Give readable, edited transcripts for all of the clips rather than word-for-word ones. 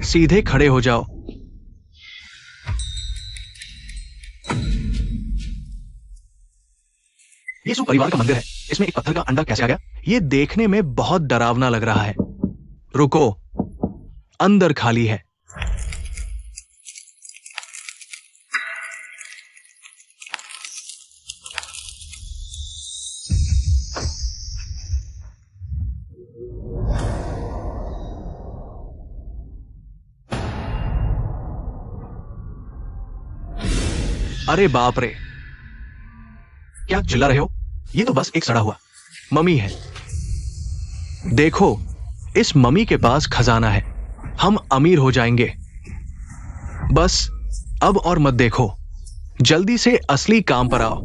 सीधे खड़े हो जाओ। ये सू परिवार का मंदिर है। इसमें एक पत्थर का अंडा कैसे आ गया? ये देखने में बहुत डरावना लग रहा है। रुको, अंदर खाली है। अरे बाप रे, क्या चिल्ला रहे हो? ये तो बस एक सड़ा हुआ मम्मी है। देखो, इस मम्मी के पास खजाना है। हम अमीर हो जाएंगे। बस अब और मत देखो, जल्दी से असली काम पर आओ।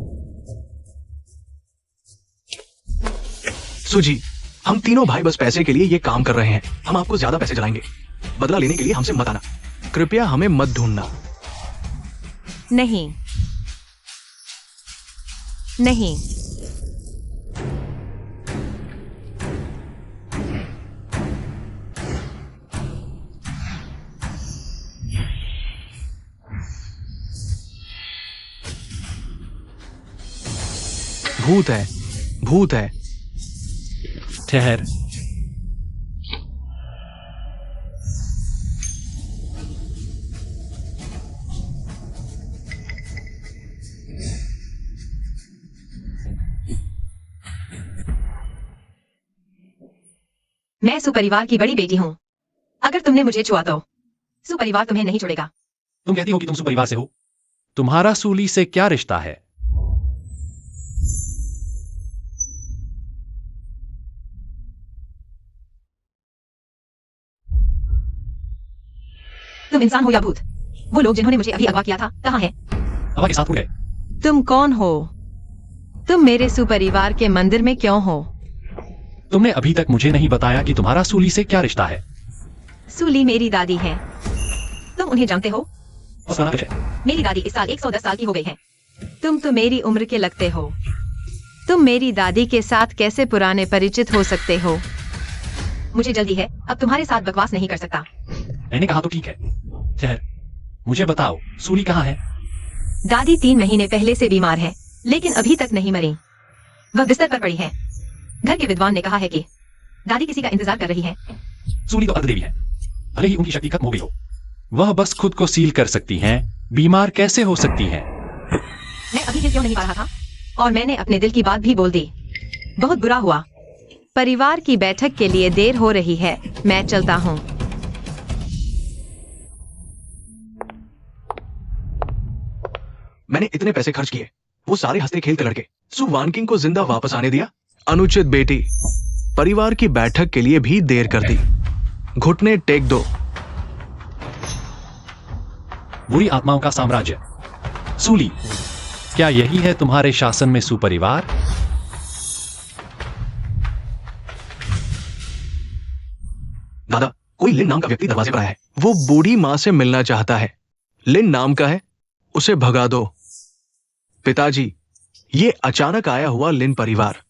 सुजी, हम तीनों भाई बस पैसे के लिए ये काम कर रहे हैं। हम आपको ज्यादा पैसे जलाएंगे। बदला लेने के लिए हमसे मत आना। कृपया हमें मत ढूंढना। नहीं नहीं, भूत है, भूत है। ठहर। मैं सुपरिवार की बड़ी बेटी हूँ। अगर तुमने मुझे छुआ तो सुपरिवार तुम्हें नहीं छोड़ेगा। तुम कहती हो कि तुम सुपरिवार से हो। तुम्हारा सूली से क्या रिश्ता है? तुम इंसान हो या भूत? वो लोग जिन्होंने मुझे अभी अगवा किया था कहाँ हैं? हवा के साथ उड़ गए। तुम कौन हो? तुम मेरे सुपरिवार के मंदिर में क्यों हो? तुमने अभी तक मुझे नहीं बताया कि तुम्हारा सूली से क्या रिश्ता है। सूली मेरी दादी है। तुम उन्हें जानते हो? उसका नाम कुछ है। मेरी दादी इस साल 110 साल की हो गई है। तुम तो मेरी उम्र के लगते हो। तुम मेरी दादी के साथ कैसे पुराने परिचित हो सकते हो? मुझे जल्दी है, अब तुम्हारे साथ बकवास नहीं कर सकता। मैंने कहा तो ठीक है। ठहर, मुझे बताओ, सूली कहाँ है? दादी 3 महीने पहले से बीमार है, लेकिन अभी तक नहीं मरी। वह बिस्तर पर पड़ी है। घर के विद्वान ने कहा है कि दादी किसी का इंतजार कर रही है। सूली तो अर्धदेवी है, भले ही उनकी शक्ति खत्म हो गई हो। वह बस खुद को सील कर सकती हैं, बीमार कैसे हो सकती हैं? मैं अभी दिल क्यों नहीं पा रहा था, और मैंने अपने दिल की बात भी बोल दी। बहुत बुरा हुआ। परिवार की बैठक के लिए देर हो रही है, मैं चलता हूँ। मैंने इतने पैसे खर्च किए, वो सारे हंसते खेलते लड़के सु वानकिंग को जिंदा वापस आने दिया? अनुचित बेटी, परिवार की बैठक के लिए भी देर कर दी। घुटने टेक दो। बुरी आत्माओं का साम्राज्य। सूली, क्या यही है तुम्हारे शासन में सुपरिवार? दादा, कोई लिन नाम का व्यक्ति दरवाजे पर आया है। वो बूढ़ी मां से मिलना चाहता है। लिन नाम का है, उसे भगा दो। पिताजी, ये अचानक आया हुआ लिन परिवार,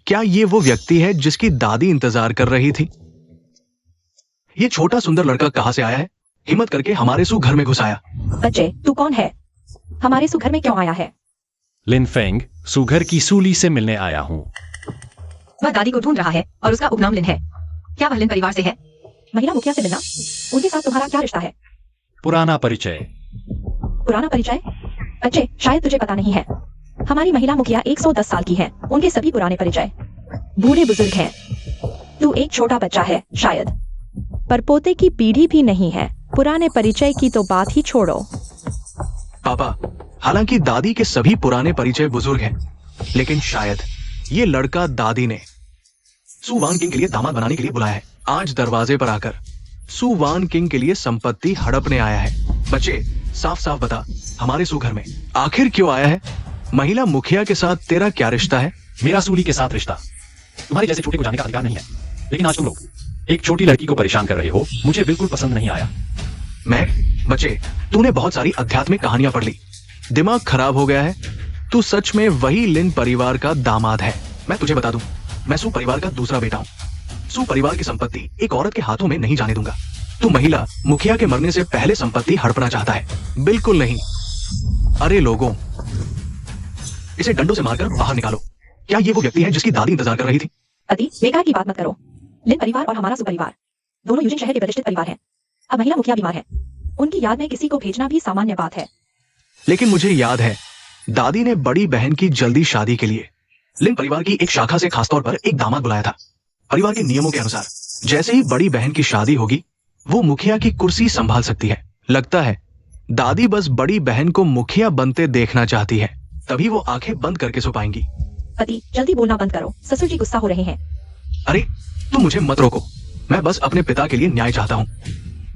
क्या ये वो व्यक्ति है जिसकी दादी इंतजार कर रही थी? ये छोटा सुंदर लड़का कहां से आया है? हिम्मत करके हमारे सु घर में घुस आया। बच्चे, तू कौन है? हमारे सु घर में क्यों आया है? लिन फेंग, सुघर की सूली से मिलने आया हूँ। वह दादी को ढूंढ रहा है और उसका उपनाम लिन है। क्या वह लिन परिवार से है? महिला मुखिया से मिलना? उनके साथ तुम्हारा क्या रिश्ता है? पुराना परिचय। पुराना परिचय? बच्चे, शायद तुझे पता नहीं है, हमारी महिला मुखिया 110 साल की है। उनके सभी पुराने परिचय बूढ़े बुजुर्ग हैं। तू एक छोटा बच्चा है शायद। परपोते की पीढ़ी भी नहीं है। पुराने परिचय की तो बात ही छोड़ो। पापा, हालांकि दादी के सभी पुराने परिचय बुजुर्ग हैं, लेकिन शायद ये लड़का दादी ने सु वानकिंग के लिए दामाद बनाने के लिए बुलाया है। आज दरवाजे पर आकर सु वानकिंग के लिए संपत्ति हड़पने आया है। बच्चे, साफ साफ बता, हमारे सु घर में आखिर क्यों आया है? महिला मुखिया के साथ तेरा क्या रिश्ता है? मेरा सूली के साथ रिश्ता तुम्हारे जैसे छोटे को जाने का अधिकार नहीं है, लेकिन आज तुम लोग एक छोटी लड़की को परेशान कर रहे हो, मुझे बिल्कुल पसंद नहीं आया। बच्चे, तूने बहुत सारी आध्यात्मिक कहानियां पढ़ ली, दिमाग खराब हो गया है। तू सच में वही लिन परिवार का दामाद है। मैं तुझे बता दूं, मैं सु परिवार का दूसरा बेटा हूं। सु परिवार की संपत्ति एक औरत के हाथों में नहीं जाने दूंगा। तू महिला मुखिया के मरने से पहले संपत्ति हड़पना चाहता है। बिल्कुल नहीं। अरे लोगों, इसे डंडों से मारकर बाहर निकालो। क्या ये वो व्यक्ति है जिसकी दादी इंतजार कर रही थी? अति बेकार की बात मत करो। लिन परिवार और हमारा सुपरिवार दोनों यूजिन शहर के प्रतिष्ठित परिवार हैं। अब महिला मुखिया बीमार है, उनकी याद में किसी को भेजना भी सामान्य बात है। लेकिन मुझे याद है दादी ने बड़ी बहन की जल्दी शादी के लिए लिन परिवार की एक शाखा से खासतौर पर एक दामाद बुलाया था। परिवार के नियमों के अनुसार जैसे ही बड़ी बहन की शादी होगी वो मुखिया की कुर्सी संभाल सकती है। लगता है दादी बस बड़ी बहन को मुखिया बनते देखना चाहती है, तभी वो आंखें बंद करके सो पाएंगी। अति जल्दी बोलना बंद करो, ससुर जी गुस्सा हो रहे हैं। अरे तुम मुझे मत रोको, मैं बस अपने पिता के लिए न्याय चाहता हूँ।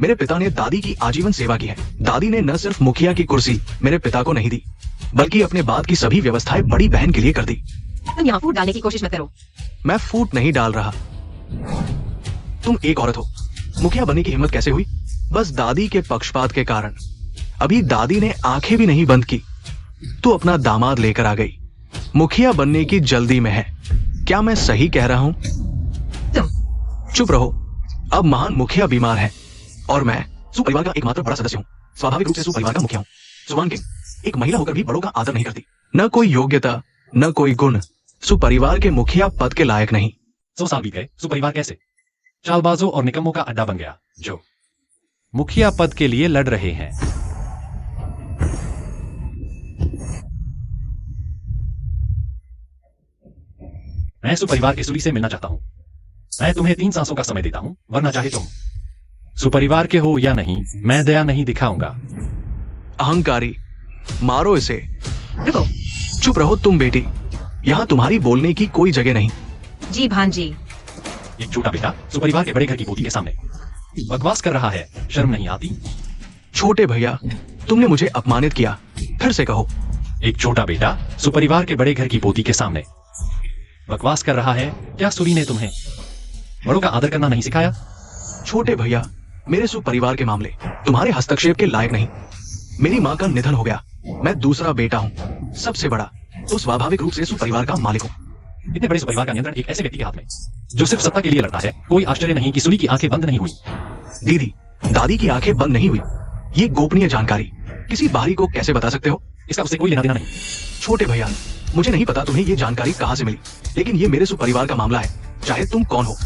मेरे पिता ने दादी की आजीवन सेवा की है। दादी ने न सिर्फ मुखिया की कुर्सी मेरे पिता को नहीं दी, बल्कि अपने बाद की सभी व्यवस्थाएं बड़ी बहन के लिए कर दी। तुम यहाँ फूट डालने की कोशिश मत करो। मैं फूट नहीं डाल रहा। तुम एक औरत हो, मुखिया बनने की हिम्मत कैसे हुई? बस दादी के पक्षपात के कारण। अभी दादी ने आंखें भी नहीं बंद की तो अपना दामाद लेकर आ गई। मुखिया बनने की जल्दी में है। क्या मैं सही कह रहा हूं? तुम चुप रहो। अब महान मुखिया बीमार है और मैं सुपरिवार का एकमात्र बड़ा सदस्य हूं। स्वाभाविक रूप से सुपरिवार का मुखिया हूं। सुवान किंग एक महिला होकर भी बड़ों का आदर नहीं करती। न कोई योग्यता, न कोई गुण, सुपरिवार के मुखिया पद के लायक नहीं। 100 साल बीत गए, सुपरिवार कैसे चालबाजों और निकम्मों का अड्डा बन गया जो मुखिया पद के लिए लड़ रहे हैं। मैं सुपरिवार के सुली से मिलना चाहता हूं। मैं तुम्हें 3 सांसों का समय देता हूं, वरना चाहे तुम सुपरिवार के हो या नहीं, मैं दया नहीं दिखाऊंगा। अहंकारी, मारो इसे। रुको। चुप रहो तुम बेटी, यहाँ तुम्हारी बोलने की कोई जगह नहीं। जी भांजी। एक छोटा बेटा सुपरिवार के बड़े घर की पोती के सामने बकवास कर रहा है, शर्म नहीं आती? छोटे भैया, तुमने मुझे अपमानित किया, फिर से कहो। एक छोटा बेटा सुपरिवार के बड़े घर की पोती के सामने बकवास कर रहा है। क्या सुरी ने तुम्हें बड़ों का आदर करना नहीं सिखाया? छोटे भैया, मेरे सुपरिवार के मामले तुम्हारे हस्तक्षेप के लायक नहीं। मेरी माँ का निधन हो गया, मैं दूसरा बेटा हूँ, सबसे बड़ा, तो स्वाभाविक रूप से सुपरिवार का मालिक हूँ। इतने बड़े सुपरिवार का नियंत्रण एक ऐसे व्यक्ति के हाथ में जो सिर्फ सत्ता के लिए लड़ता है। कोई आश्चर्य नहीं कि सुली की आंखें बंद नहीं हुई। दीदी, दादी की आंखें बंद नहीं हुई। ये गोपनीय जानकारी किसी बाहरी को कैसे बता सकते हो? इसका उससे कोई लेना देना नहीं। छोटे भैया, मुझे नहीं पता तुम्हें ये जानकारी कहाँ से मिली, लेकिन ये मेरे सुपरिवार का मामला है। चाहे तुम कौन हो,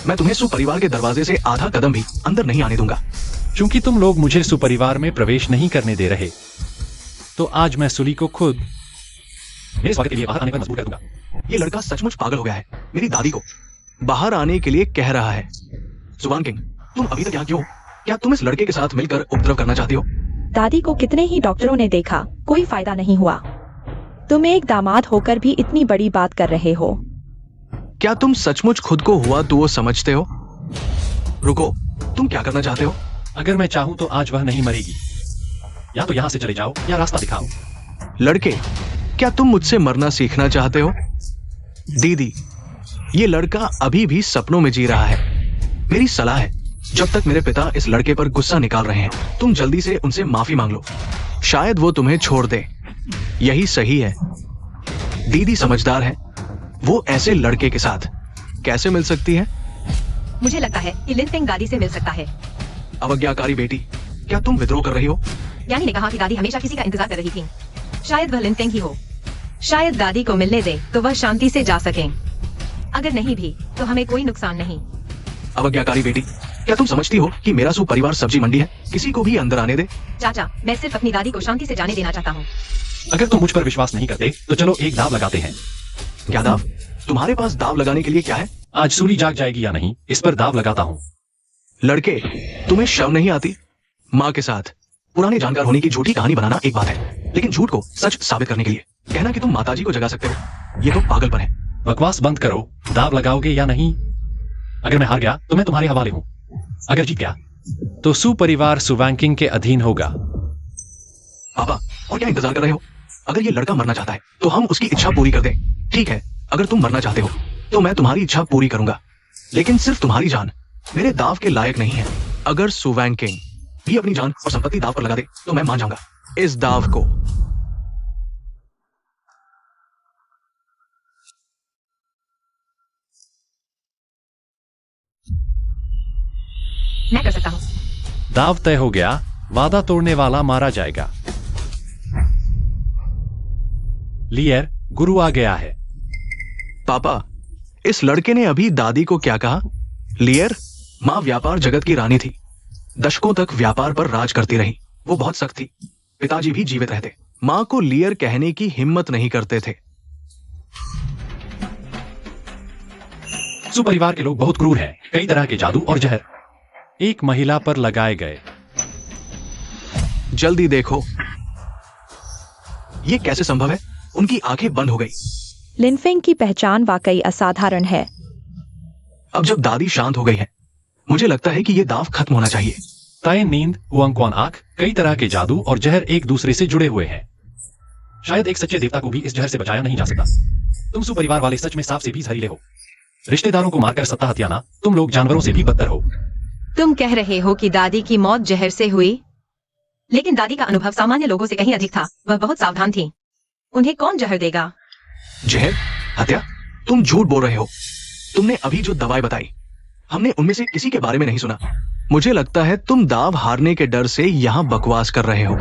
मैं तुम्हें सुपरिवार के दरवाजे से आधा कदम भी अंदर नहीं आने दूंगा। चूंकि तुम लोग मुझे सुपरिवार में प्रवेश नहीं करने दे रहे, तो आज मैं सुली को खुद मेरे स्वागत के लिए बाहर आने पर मजबूर कर दूंगा। ये लड़का सचमुच पागल हो गया है। मेरी दादी को बाहर आने के लिए कह रहा है। सुवान किंग, तुम अभी तक यहाँ क्यों हो? क्या तुम इस लड़के के साथ मिलकर उपद्रव करना चाहती हो? दादी को कितने ही डॉक्टरों ने देखा, कोई फायदा नहीं हुआ। तुम एक दामाद होकर भी इतनी बड़ी बात कर रहे हो। क्या तुम सचमुच खुद को हुआ तो वो समझते हो? रुको, तुम क्या करना चाहते हो? अगर मैं चाहूं तो आज वह नहीं मरेगी। या तो यहां से चले जाओ या रास्ता दिखाओ। लड़के, क्या तुम मुझसे मरना सीखना चाहते हो? दीदी, ये लड़का अभी भी सपनों में जी रहा है। मेरी सलाह है, जब तक मेरे पिता इस लड़के पर गुस्सा निकाल रहे हैं, तुम जल्दी से उनसे माफी मांग लो। शायद वो तुम्हें छोड़ दे। यही सही है। दीदी समझदार है, वो ऐसे लड़के के साथ कैसे मिल सकती है? मुझे लगता है कि लिन फेंग दादी से मिल सकता है। अवज्ञाकारी बेटी, क्या तुम विद्रोह कर रही हो? यानी ने कहा कि दादी हमेशा किसी का इंतजार कर रही थी। शायद वह लिन फेंग ही हो। शायद दादी को मिलने दे तो वह शांति से जा सकें। अगर नहीं भी तो हमें कोई नुकसान नहीं। अवज्ञाकारी बेटी, क्या तुम समझती हो कि मेरा सुपरिवार सब्जी मंडी है? किसी को भी अंदर आने दे। चाचा, मैं सिर्फ अपनी दादी को शांति से जाने देना चाहता हूँ। अगर तुम मुझ पर विश्वास नहीं करते तो चलो एक दाव लगाते हैं। क्या दाव? तुम्हारे पास दाव लगाने के लिए क्या है? आज सूली जाग जाएगी या नहीं, इस पर दाव लगाता हूं। लड़के, तुम्हें शर्म नहीं आती? माँ के साथ पुराने जानकार होने की झूठी कहानी बनाना एक बात है, लेकिन झूठ को सच साबित करने के लिए कहना कि तुम माताजी को जगा सकते हो, ये तो पागलपन है। बकवास बंद करो। दाव लगाओगे या नहीं? अगर मैं हार गया तो मैं तुम्हारे हवाले हूं। अगर जीत गया तो सुपरिवार सुवैंकिंग के अधीन होगा। पापा, और क्या इंतजार कर रहे हो? अगर ये लड़का मरना चाहता है तो हम उसकी इच्छा पूरी कर दें। ठीक है, अगर तुम मरना चाहते हो तो मैं तुम्हारी इच्छा पूरी करूंगा, लेकिन सिर्फ तुम्हारी जान मेरे दाव के लायक नहीं है। अगर सुवैंकिंग भी अपनी जान और संपत्ति दाव पर लगा दे तो मैं मान जाऊंगा। इस दाव को मैं कर सकता हूँ। दाव तय हो गया, वादा तोड़ने वाला मारा जाएगा। लियर, गुरु आ गया है। पापा, इस लड़के ने अभी दादी को क्या कहा? लियर, माँ व्यापार जगत की रानी थी। दशकों तक व्यापार पर राज करती रही। वो बहुत सख्त थी। पिताजी भी जीवित रहते, माँ को लियर कहने की हिम्मत नहीं करते थे। सुपरिवार के लोग बहुत क्रूर हैं। कई तरह के जादू और जहर एक महिला पर लगाए गए। जल्दी देखो, ये कैसे संभव है? उनकी आंखें बंद हो गई। लिनफेंग की पहचान वाकई असाधारण है। अब जब दादी शांत हो गई है, मुझे लगता है कि ये दाव खत्म होना चाहिए। तय नींद, हुआंगक्वान आंख, कई तरह के जादू और जहर एक दूसरे से जुड़े हुए हैं। शायद एक सच्चे देवता को भी इस जहर से बचाया नहीं जा सकता। तुम सुपरिवार वाले सच में सांप से भी जहरीले हो। रिश्तेदारों को मारकर सत्ता हथियाना, तुम लोग जानवरों से भी बदतर हो। तुम कह रहे हो कि दादी की मौत जहर से हुई? लेकिन दादी का अनुभव सामान्य लोगों से कहीं अधिक था। वह बहुत सावधान थी। उन्हें कौन जहर देगा? जहर? हत्या? तुम झूठ बोल रहे हो। तुमने अभी जो दवाएं बताई, हमने उनमें से किसी के बारे में नहीं सुना। मुझे लगता है तुम दाव हारने के डर से यहाँ बकवास कर रहे हो,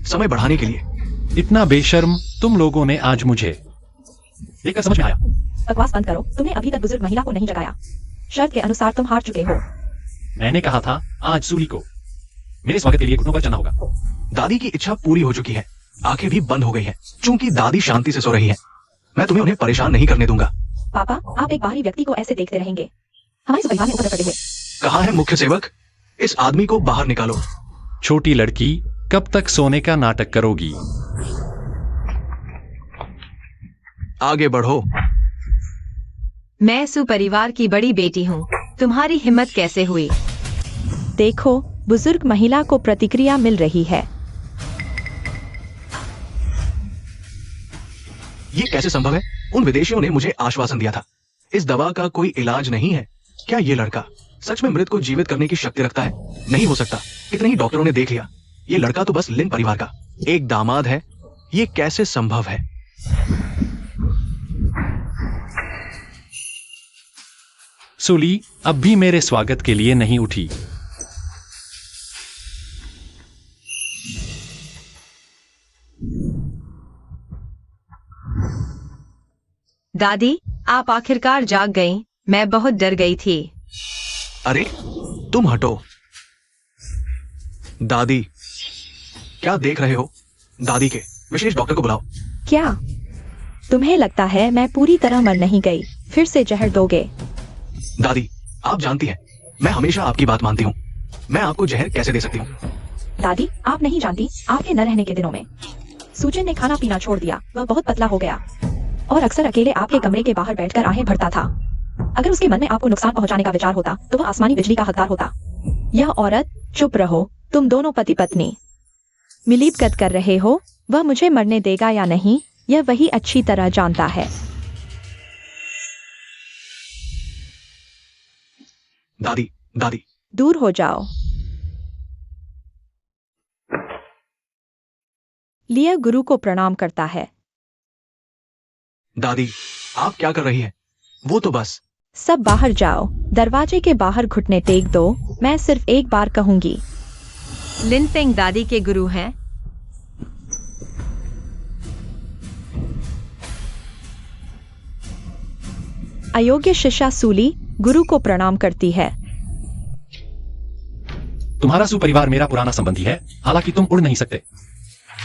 समय बढ़ाने के लिए। इतना बेशर्म तुम लोगों ने आज मुझे देखकर समझ में आया। बकवास बंद करो। तुमने अभी तक बुजुर्ग महिला को नहीं जगाया। शर्त के अनुसार तुम हार चुके हो। मैंने कहा था आज सूली को मेरे स्वागत के लिए घुटनों पर चलना होगा। दादी की इच्छा पूरी हो चुकी है। आंखें भी बंद हो गई हैं। चूंकि दादी शांति से सो रही है, मैं तुम्हें उन्हें परेशान नहीं करने दूंगा। पापा, आप एक बाहरी व्यक्ति को ऐसे देखते रहेंगे? हमारे परिवार में उतर पड़े हैं। कहाँ है मुख्य सेवक? इस आदमी को बाहर निकालो। छोटी लड़की, कब तक सोने का नाटक करोगी? आगे बढ़ो। मैं सुपरिवार की बड़ी बेटी हूँ। तुम्हारी हिम्मत कैसे हुई? देखो, बुजुर्ग महिला को प्रतिक्रिया मिल रही है। ये कैसे संभव है? उन विदेशियों ने मुझे आश्वासन दिया था, इस दवा का कोई इलाज नहीं है। क्या ये लड़का सच में मृत को जीवित करने की शक्ति रखता है? नहीं हो सकता। कितने ही डॉक्टरों ने देख लिया। ये लड़का तो बस लिन परिवार का एक दामाद है। ये कैसे संभव है? सूली अब भी मेरे स्वागत के लिए नहीं उठी। दादी, आप आखिरकार जाग गईं। मैं बहुत डर गई थी। अरे तुम हटो। दादी, क्या देख रहे हो? दादी के विशेष डॉक्टर को बुलाओ। क्या तुम्हें लगता है मैं पूरी तरह मर नहीं गई? फिर से जहर दोगे? दादी, आप जानती हैं, मैं हमेशा आपकी बात मानती हूँ। मैं आपको जहर कैसे दे सकती हूँ? दादी, आप नहीं जानती, आपके न रहने के दिनों में सूजन ने खाना पीना छोड़ दिया। वह बहुत पतला हो गया और अक्सर अकेले आपके कमरे के बाहर बैठकर आहें भरता था। अगर उसके मन में आपको नुकसान पहुंचाने का विचार होता तो वह आसमानी बिजली का हकदार होता। यह औरत, चुप रहो। तुम दोनों पति पत्नी मिलीभगत कर रहे हो। वह मुझे मरने देगा या नहीं, यह वही अच्छी तरह जानता है। दादी, दादी, दूर हो जाओ। लिया गुरु को प्रणाम करता है। दादी, आप क्या कर रही हैं? वो तो बस। सब बाहर जाओ। दरवाजे के बाहर घुटने टेक दो। मैं सिर्फ एक बार कहूंगी। लिनफेंग दादी के गुरु हैं। अयोग्य शिष्या सूली गुरु को प्रणाम करती है। तुम्हारा सुपरिवार मेरा पुराना संबंधी है। हालांकि तुम उड़ नहीं सकते,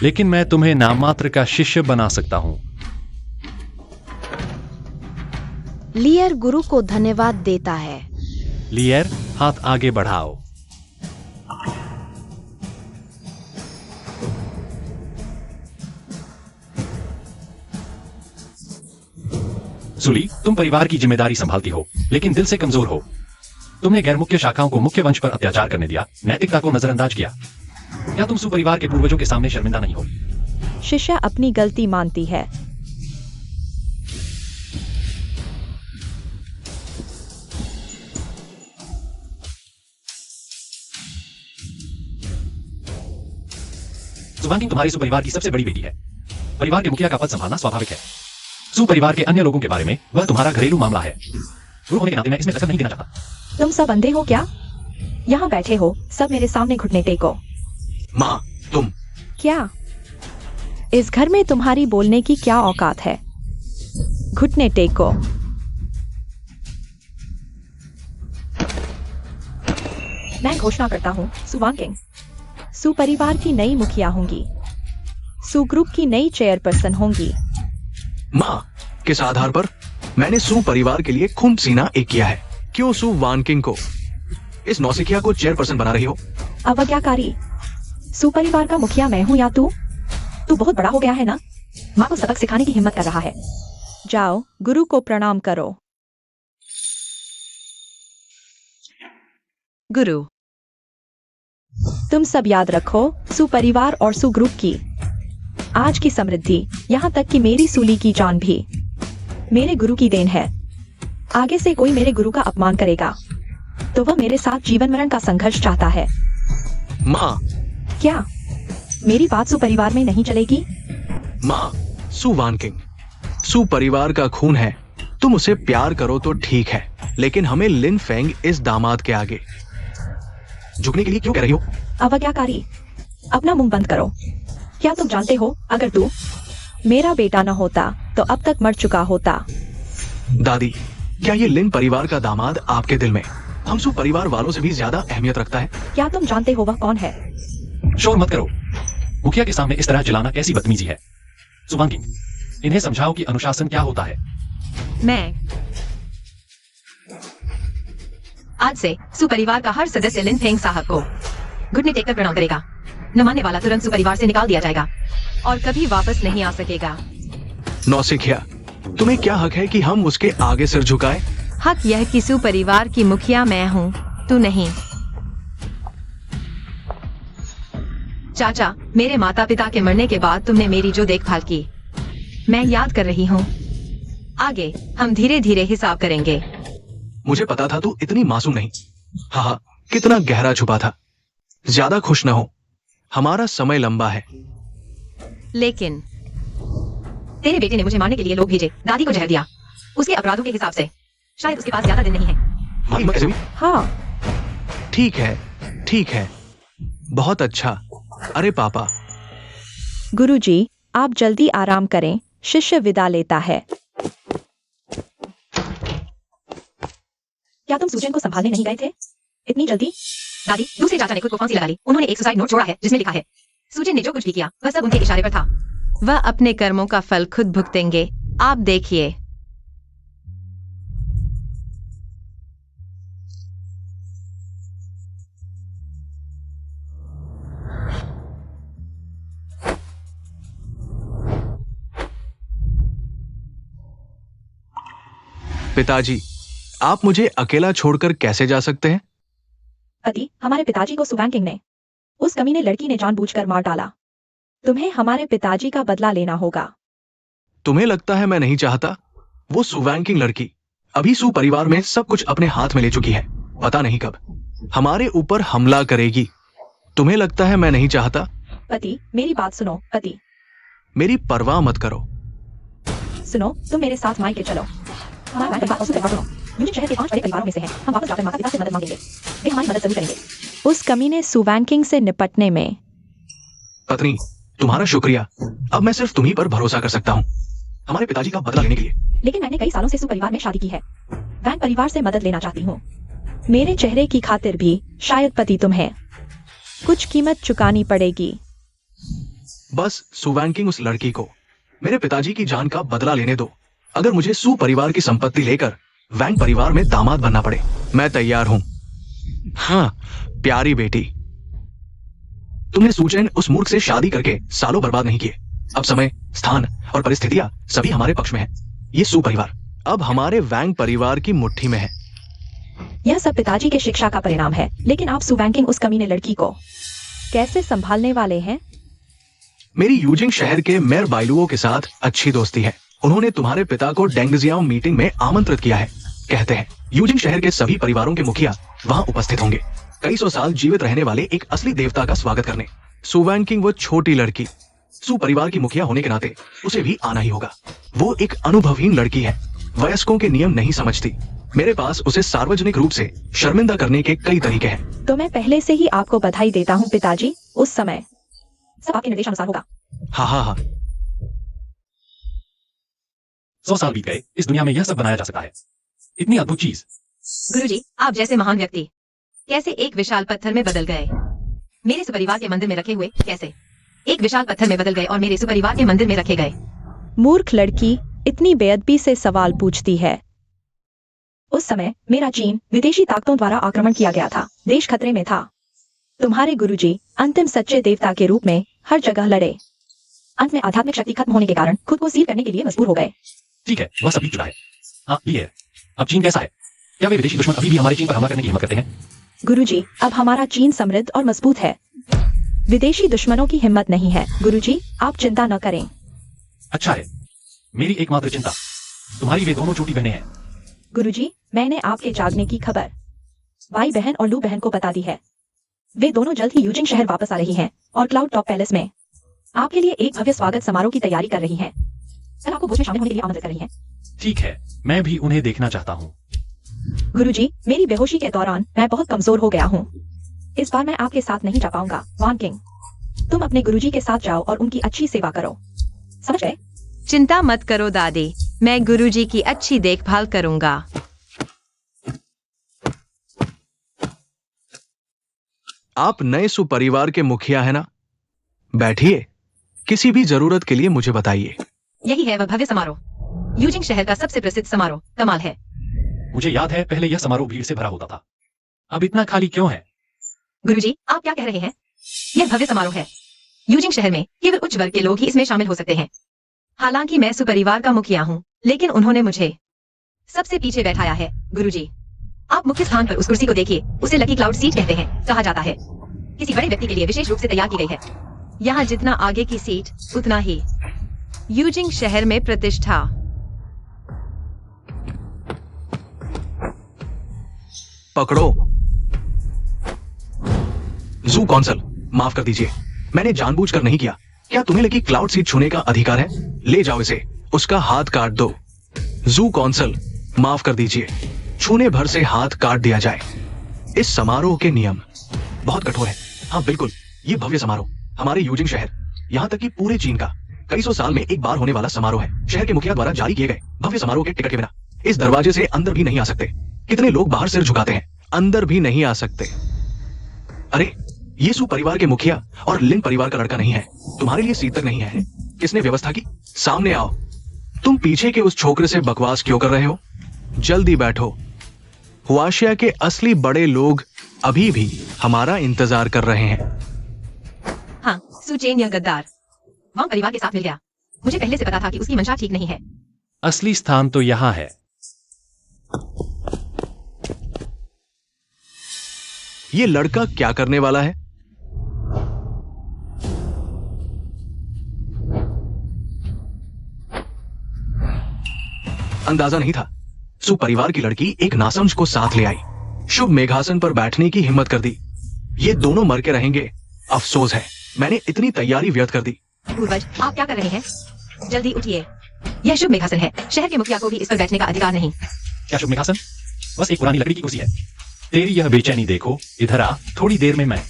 लेकिन मैं तुम्हें नाम मात्र का शिष्य बना सकता हूं। लियर गुरु को धन्यवाद देता है। लियर, हाथ आगे बढ़ाओ। सूली, तुम परिवार की जिम्मेदारी संभालती हो, लेकिन दिल से कमजोर हो। तुमने गैर मुख्य शाखाओं को मुख्य वंश पर अत्याचार करने दिया, नैतिकता को नजरअंदाज किया। क्या तुम सुपरिवार के पूर्वजों के सामने शर्मिंदा नहीं हो? शिष्या अपनी गलती मानती है। सुवांगिंग तुम्हारी सुपरिवार की सबसे बड़ी बेटी है। परिवार के मुखिया का पद संभालना स्वाभाविक है। सुपरिवार के अन्य लोगों के बारे में वह तुम्हारा घरेलू मामला है। गुरु होने के नाते मैं इसमें दखल नहीं देना चाहता। तुम सब अंधे हो क्या? यहाँ बैठे हो सब मेरे सामने घुटने टेको। माँ, तुम क्या? इस घर में तुम्हारी बोलने की क्या औकात है? घुटने टेको। मैं घोषणा करता हूँ सु वांकिंग सु परिवार की नई मुखिया होंगी। सु ग्रुप की नई चेयरपर्सन होंगी। माँ, किस आधार पर? मैंने सू परिवार के लिए खून पसीना एक किया है। क्यों सू वानकिंग को, इस नौसिखिया को चेयरपर्सन बना रही हो? अवज्ञाकारी। सु परिवार का मुखिया मैं हूँ या तू? तू बहुत बड़ा हो गया है ना? माँ को सबक सिखाने की हिम्मत कर रहा है। जाओ गुरु को प्रणाम करो। गुरु, तुम सब याद रखो, सु परिवार और सु ग्रुप की आज की समृद्धि, यहाँ तक कि मेरी सूली की जान भी मेरे गुरु की देन है। आगे से कोई मेरे गुरु का अपमान करेगा तो वह मेरे साथ जीवन मरण का संघर्ष चाहता है। माँ, क्या मेरी बात सु परिवार में नहीं चलेगी? माँ, सू वानकिंग सू परिवार का खून है। तुम उसे प्यार करो तो ठीक है, लेकिन हमें लिन फेंग इस दामाद के आगे झुकने के लिए क्यों कह रही हो? अवज्ञाकारी, अपना मुंह बंद करो। क्या तुम जानते हो अगर तू मेरा बेटा न होता तो अब तक मर चुका होता। दादी, क्या ये लिन परिवार का दामाद आपके दिल में हम सू परिवार वालों से भी ज्यादा अहमियत रखता है? क्या तुम जानते हो वह कौन है? शोर मत करो। मुखिया के सामने इस तरह चिल्लाना कैसी बदतमीजी है। सुवांगी, इन्हें समझाओ कि अनुशासन क्या होता है। मैं आज से सुपरिवार का हर सदस्य लिन फेंग साहब को घुटने टेककर प्रणाम करेगा। न मानने वाला तुरंत सुपरिवार से निकाल दिया जाएगा और कभी वापस नहीं आ सकेगा। नौसिखिया, तुम्हें क्या हक है कि हम उसके आगे सिर झुकाएं? हक यह कि सुपरिवार की मुखिया मैं हूँ, तू नहीं। चाचा, मेरे माता पिता के मरने के बाद तुमने मेरी जो देखभाल की मैं याद कर रही हूँ। आगे हम धीरे धीरे हिसाब करेंगे। मुझे पता था तू इतनी मासूम नहीं। हाँ, कितना गहरा छुपा था। ज्यादा खुश न हो, हमारा समय लंबा है। लेकिन तेरे बेटे ने मुझे मारने के लिए लोग भेजे, दादी को जहर दिया। उसके अपराधों के हिसाब से शायद उसके पास ज्यादा दिन नहीं है। माँ, हिम्मत कैसे हुई? हाँ, ठीक है, ठीक है, बहुत अच्छा। अरे पापा, गुरुजी, आप जल्दी आराम करें, शिष्य विदा लेता है। क्या तुम सूजन को संभालने नहीं गए थे इतनी जल्दी? दादी, दूसरे चाचा ने खुद को फांसी लगा ली। उन्होंने एक सुसाइड नोट छोड़ा है जिसमें लिखा है सूजन ने जो कुछ भी किया वह सब उनके इशारे पर था। वह अपने कर्मों का फल खुद भुगतेंगे, आप देखिए। पिताजी, आप मुझे अकेला छोड़कर कैसे जा सकते हैं? पति, हमारे पिताजी को सुवैंकिंग ने, उस कमीने लड़की ने जानबूझकर मार डाला। तुम्हें हमारे पिताजी का बदला लेना होगा। तुम्हें लगता है मैं नहीं चाहता? वो सुवैंकिंग लड़की अभी सू परिवार में सब कुछ अपने हाथ में ले चुकी है। पता नहीं कब हमारे ऊपर हमला करेगी। तुम्हें लगता है मैं नहीं चाहता? पति, मेरी बात सुनो। पति, मेरी परवाह मत करो। सुनो, तुम मेरे साथ मायके चलो। हमारा परिवार उस परिवार यूनियन शहर के 5 बड़े परिवारों में से है। हम वापस जाकर माता पिता से मदद मांगेंगे, वे हमारी मदद जरूर करेंगे। उस कमीने सुवैंकिंग से निपटने में पत्नी, तुम्हारा शुक्रिया। अब मैं सिर्फ तुम्ही पर भरोसा कर सकता हूँ हमारे पिताजी का बदला लेने के लिए। लेकिन मैंने कई सालों से सु परिवार में शादी की है। वैंग परिवार से मदद लेना चाहती हूँ। मेरे चेहरे की खातिर भी शायद पति तुम्हें कुछ कीमत चुकानी पड़ेगी। बस सुवैंकिंग उस लड़की को मेरे पिताजी की जान का बदला लेने दो। अगर मुझे सू परिवार की संपत्ति लेकर वैंग परिवार में दामाद बनना पड़े, मैं तैयार हूं। हाँ, प्यारी बेटी, तुमने सूचन उस मूर्ख से शादी करके सालों बर्बाद नहीं किए। अब समय, स्थान और परिस्थितियां सभी हमारे पक्ष में है। ये सू परिवार अब हमारे वैंग परिवार की मुट्ठी में है। यह सब पिताजी के शिक्षा का परिणाम है। लेकिन आप सुवैंकिंग उस कमीने लड़की को कैसे संभालने वाले हैं? मेरी यूजिंग शहर के मेयर बाइलुओं के साथ अच्छी दोस्ती है। उन्होंने तुम्हारे पिता को डेंगजियाओ मीटिंग में आमंत्रित किया है। कहते हैं यूजिंग शहर के सभी परिवारों के मुखिया वहां उपस्थित होंगे, कई सौ साल जीवित रहने वाले एक असली देवता का स्वागत करने। सुवैंकिंग वो छोटी लड़की सू परिवार की मुखिया होने के नाते उसे भी आना ही होगा। वो एक अनुभवहीन लड़की है, वयस्कों के नियम नहीं समझती। मेरे पास उसे सार्वजनिक रूप से शर्मिंदा करने के कई तरीके हैं। तो मैं पहले से ही आपको बधाई देता हूँ पिताजी। उस समय सब आपके निर्देशानुसार होगा। हाँ। 100 साल बीत गए, इस दुनिया में यह सब बनाया जा सकता है। इतनी अद्भुत चीज। गुरुजी, आप जैसे महान व्यक्ति कैसे एक विशाल पत्थर में बदल गए? मेरे सुपरिवार के मंदिर में रखे हुए कैसे एक विशाल पत्थर में बदल गए और मेरे सुपरिवार के मंदिर में रखे गए? मूर्ख लड़की इतनी बेअदबी से सवाल पूछती है। उस समय मेरा चीन विदेशी ताकतों द्वारा आक्रमण किया गया था। देश खतरे में था। तुम्हारे गुरुजी अंतिम सच्चे देवता के रूप में हर जगह लड़े। अंत में आध्यात्मिक शक्ति खत्म होने के कारण खुद को सील करने के लिए मजबूर हो गए। ठीक है, वह सब बीत चुका है। हाँ, ये है। अब चीन कैसा है? क्या वे विदेशी दुश्मन अभी भी हमारे चीन पर हमला करने की हिम्मत करते हैं? गुरुजी, अब हमारा चीन समृद्ध और मजबूत है। विदेशी दुश्मनों की हिम्मत नहीं है। गुरुजी, आप चिंता न करें। अच्छा है। मेरी एकमात्र चिंता तुम्हारी वे दोनों छोटी बहनें हैं। गुरुजी, मैंने आपके जागने की खबर वाई बहन और लू बहन को बता दी है। वे दोनों जल्द ही यूजिंग शहर वापस आ रही हैं और क्लाउड टॉप पैलेस में आपके लिए एक भव्य स्वागत समारोह की तैयारी कर रही हैं। सर आपको भोज में शामिल होने के लिए आमंत्रित कर रही हैं। ठीक है, मैं भी उन्हें देखना चाहता हूँ। गुरुजी, मेरी बेहोशी के दौरान मैं बहुत कमजोर हो गया हूँ। इस बार मैं आपके साथ नहीं जा पाऊंगा। वान किंग, तुम अपने गुरुजी के साथ जाओ और उनकी अच्छी सेवा करो। समझ गए? चिंता मत करो दादी, मैं गुरुजी की अच्छी देखभाल करूंगा। आप नए सुपरिवार के मुखिया है ना? बैठिए, किसी भी जरूरत के लिए मुझे बताइए। यही है वह भव्य समारोह, यूजिंग शहर का सबसे प्रसिद्ध समारोह। कमाल है। मुझे याद है पहले यह समारोह भीड़ से भरा होता था। अब इतना खाली क्यों है? गुरुजी, आप क्या कह रहे हैं? यह भव्य समारोह है। यूजिंग शहर में केवल उच्च वर्ग के लोग ही इसमें शामिल हो सकते हैं। हालांकि मैं सुपरिवार का मुखिया हूँ, लेकिन उन्होंने मुझे सबसे पीछे बैठाया है। गुरुजी, आप मुख्य स्थान पर उस कुर्सी को देखिए। उसे लकी क्लाउड सीट कहते हैं। कहा जाता है किसी बड़े व्यक्ति के लिए विशेष रूप से तैयार की गई है। यहाँ जितना आगे की सीट उतना ही यूजिंग शहर में प्रतिष्ठा। पकड़ो। जू कौंसल, माफ कर दीजिए, मैंने जानबूझकर नहीं किया। क्या तुम्हें लगी क्लाउड सीट छूने का अधिकार है? ले जाओ इसे, उसका हाथ काट दो। जू कौंसल, माफ कर दीजिए, छूने भर से हाथ काट दिया जाए। इस समारोह के नियम बहुत कठोर है। हाँ बिल्कुल, ये भव्य समारोह हमारे यूजिंग शहर, यहाँ तक कि पूरे चीन का कई सौ साल में एक बार होने वाला समारोह है। शहर के मुखिया द्वारा जारी किए गए भव्य समारोह के टिकट के बिना इस दरवाजे से अंदर भी नहीं आ सकते। कितने लोग बाहर सिर झुकाते हैं, अंदर भी नहीं आ सकते। अरे, ये सुपरिवार के मुखिया और लिन परिवार का लड़का नहीं है। तुम्हारे लिए सीट तक नहीं है। किसने व्यवस्था की? सामने आओ। तुम पीछे के उस छोकरे से बकवास क्यों कर रहे हो? जल्दी बैठो। हुआशिया के असली बड़े लोग अभी भी हमारा इंतजार कर रहे हैं। हाँ, सुचेन यह गद्दार वांग परिवार के साथ मिल गया। मुझे पहले से पता था कि उसकी मंशा ठीक नहीं है। असली स्थान तो यहाँ है। ये लड़का क्या करने वाला है? अंदाजा नहीं था। सुपरिवार की लड़की एक नासमझ को साथ ले आई, शुभ मेघासन पर बैठने की हिम्मत कर दी। ये दोनों मर के रहेंगे। अफसोस है, मैंने इतनी तैयारी व्यर्थ कर दी। पूर्वज, आप क्या कर रहे हैं? जल्दी उठिए। यह शुभ मेघासन है। शहर के मुखिया को भी इस पर बैठने का अधिकार नहीं। क्या शुभ मेघासन? बस एक पुरानी लकड़ी की कुर्सी है। तेरी यह बेचैनी देखो, इधर आ, थोड़ी देर में मैं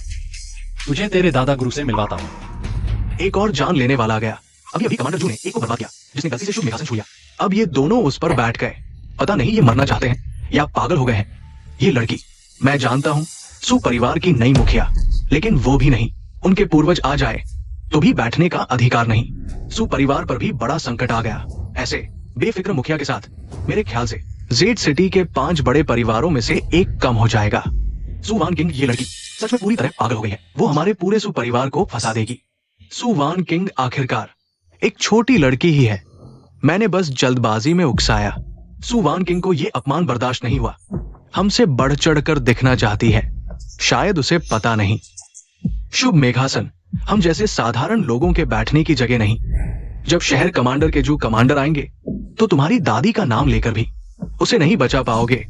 तुझे तेरे दादा गुरु से मिलवाता हूँ। एक और जान लेने वाला आ गया। अभी कमांडर जू ने एक को बर्बाद किया, जिसने गलती से शुभ मेघासन छू लिया। अब ये दोनों उस पर बैठ गए। पता नहीं ये मरना चाहते हैं या पागल हो गए हैं। ये लड़की, मैं जानता हूँ, सुपरिवार की नई मुखिया, लेकिन वो भी नहीं। उनके पूर्वज आ जाए तो भी बैठने का अधिकार नहीं। सुपरिवार पर भी बड़ा संकट आ गया। ऐसे बेफिक्र मुखिया के साथ मेरे ख्याल से जेड सिटी के 5 बड़े परिवारों में से एक कम हो जाएगा। सु वान किंग, ये लड़की सच में पूरी तरह पागल हो गई है। वो हमारे पूरे सुपरिवार को फंसा देगी। सु वान किंग आखिरकार एक छोटी लड़की ही है। मैंने बस जल्दबाजी में उकसाया। सु वान किंग को ये अपमान बर्दाश्त नहीं हुआ। हमसे बढ़ चढ़ कर दिखना चाहती है, शायद उसे पता नहीं। शुभ मेघासन हम जैसे साधारण लोगों के बैठने की जगह नहीं। जब शहर कमांडर के जो कमांडर आएंगे तो तुम्हारी दादी का नाम लेकर भी उसे नहीं बचा पाओगे।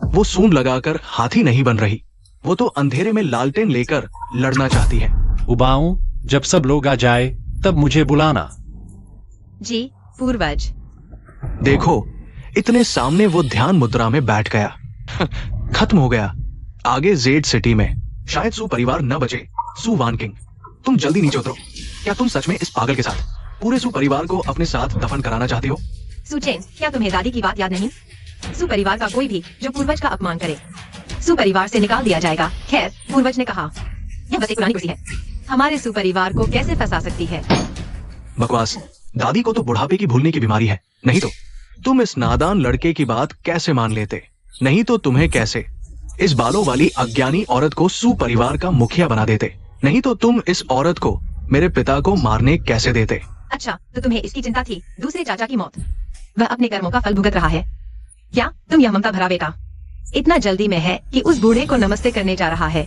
वो सूंड लगाकर हाथी नहीं बन रही, वो तो अंधेरे में लालटेन लेकर लड़ना चाहती है। उबाऊ, जब सब लोग आ जाए तब मुझे बुलाना। जी पूर्वज। देखो, इतने सामने वो ध्यान मुद्रा में बैठ गया। खत्म हो गया। आगे जेड सिटी में शायद सू परिवार न बचे। सू वान किंग, तुम जल्दी नीचे उतरो। क्या तुम सच में इस पागल के साथ पूरे सू परिवार को अपने साथ दफन कराना चाहती हो? सुचेन, क्या तुम्हें दादी की बात याद नहीं? सु परिवार का कोई भी जो पूर्वज का अपमान करे, सु परिवार से निकाल दिया जाएगा। खैर, पूर्वज ने कहा, यह बस एक पुरानी कुर्सी है, हमारे सु परिवार को कैसे फंसा सकती है? बकवास। दादी को तो बुढ़ापे की भूलने की बीमारी है, नहीं तो तुम इस नादान लड़के की बात कैसे मान लेते? नहीं तो तुम्हें कैसे इस बालों वाली अज्ञानी औरत को सू परिवार का मुखिया बना देते? नहीं तो तुम इस औरत को मेरे पिता को मारने कैसे देते? अच्छा, तो तुम्हें इसकी चिंता थी, दूसरे चाचा की मौत। वह अपने कर्मों का फल भुगत रहा है। क्या तुम यह ममता भरा बेटा इतना जल्दी में है कि उस बूढ़े को नमस्ते करने जा रहा है?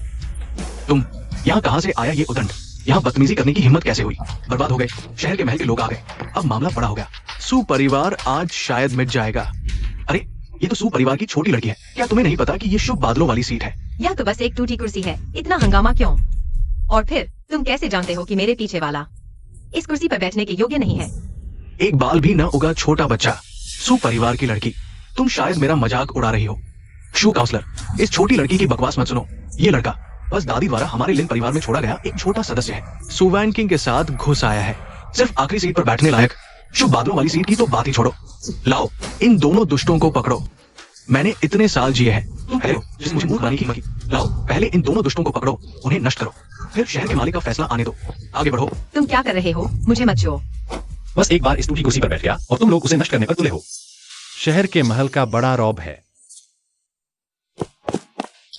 तुम यहाँ कहाँ से आया ये उदंड? यहाँ बदतमीजी करने की हिम्मत कैसे हुई? बर्बाद हो गए, शहर के महल के लोग आ गए, अब मामला बड़ा हो गया। सू परिवार आज शायद मिट जाएगा। अरे, ये तो सू परिवार की छोटी लड़की है। क्या तुम्हें नहीं पता कि ये शुभ बादलों वाली सीट है? यह तो बस एक टूटी कुर्सी है, इतना हंगामा क्यों? और फिर तुम कैसे जानते हो कि मेरे पीछे वाला इस कुर्सी पर बैठने के योग्य नहीं है? एक बाल भी न उगा छोटा बच्चा, सू परिवार की लड़की। तुम शायद मेरा मजाक उड़ा रही हो। शू काउंसलर, इस छोटी लड़की की बकवास मत सुनो। ये लड़का बस दादी द्वारा हमारे लिन परिवार में छोड़ा गया एक छोटा सदस्य है। सू वैन किंग के साथ घुस आया है, सिर्फ आखिरी सीट पर बैठने लायक। शुभ बादलों वाली सीट की तो बात ही छोड़ो। लाओ, इन दोनों दुष्टों को पकड़ो। मैंने इतने साल जिए हैं, जिसने मुझे मूर्ख बनाने की हिम्मत की। लाओ, पहले इन दोनों दुष्टों को पकड़ो, उन्हें नष्ट करो, फिर शहर के मालिक का फैसला आने दो। आगे बढ़ो। तुम क्या कर रहे हो? मुझे मत छुओ। बस एक बार इस टूटी कुर्सी पर बैठ गया और तुम लोग उसे नष्ट करने पर तुले हो। शहर के महल का बड़ा रौब है।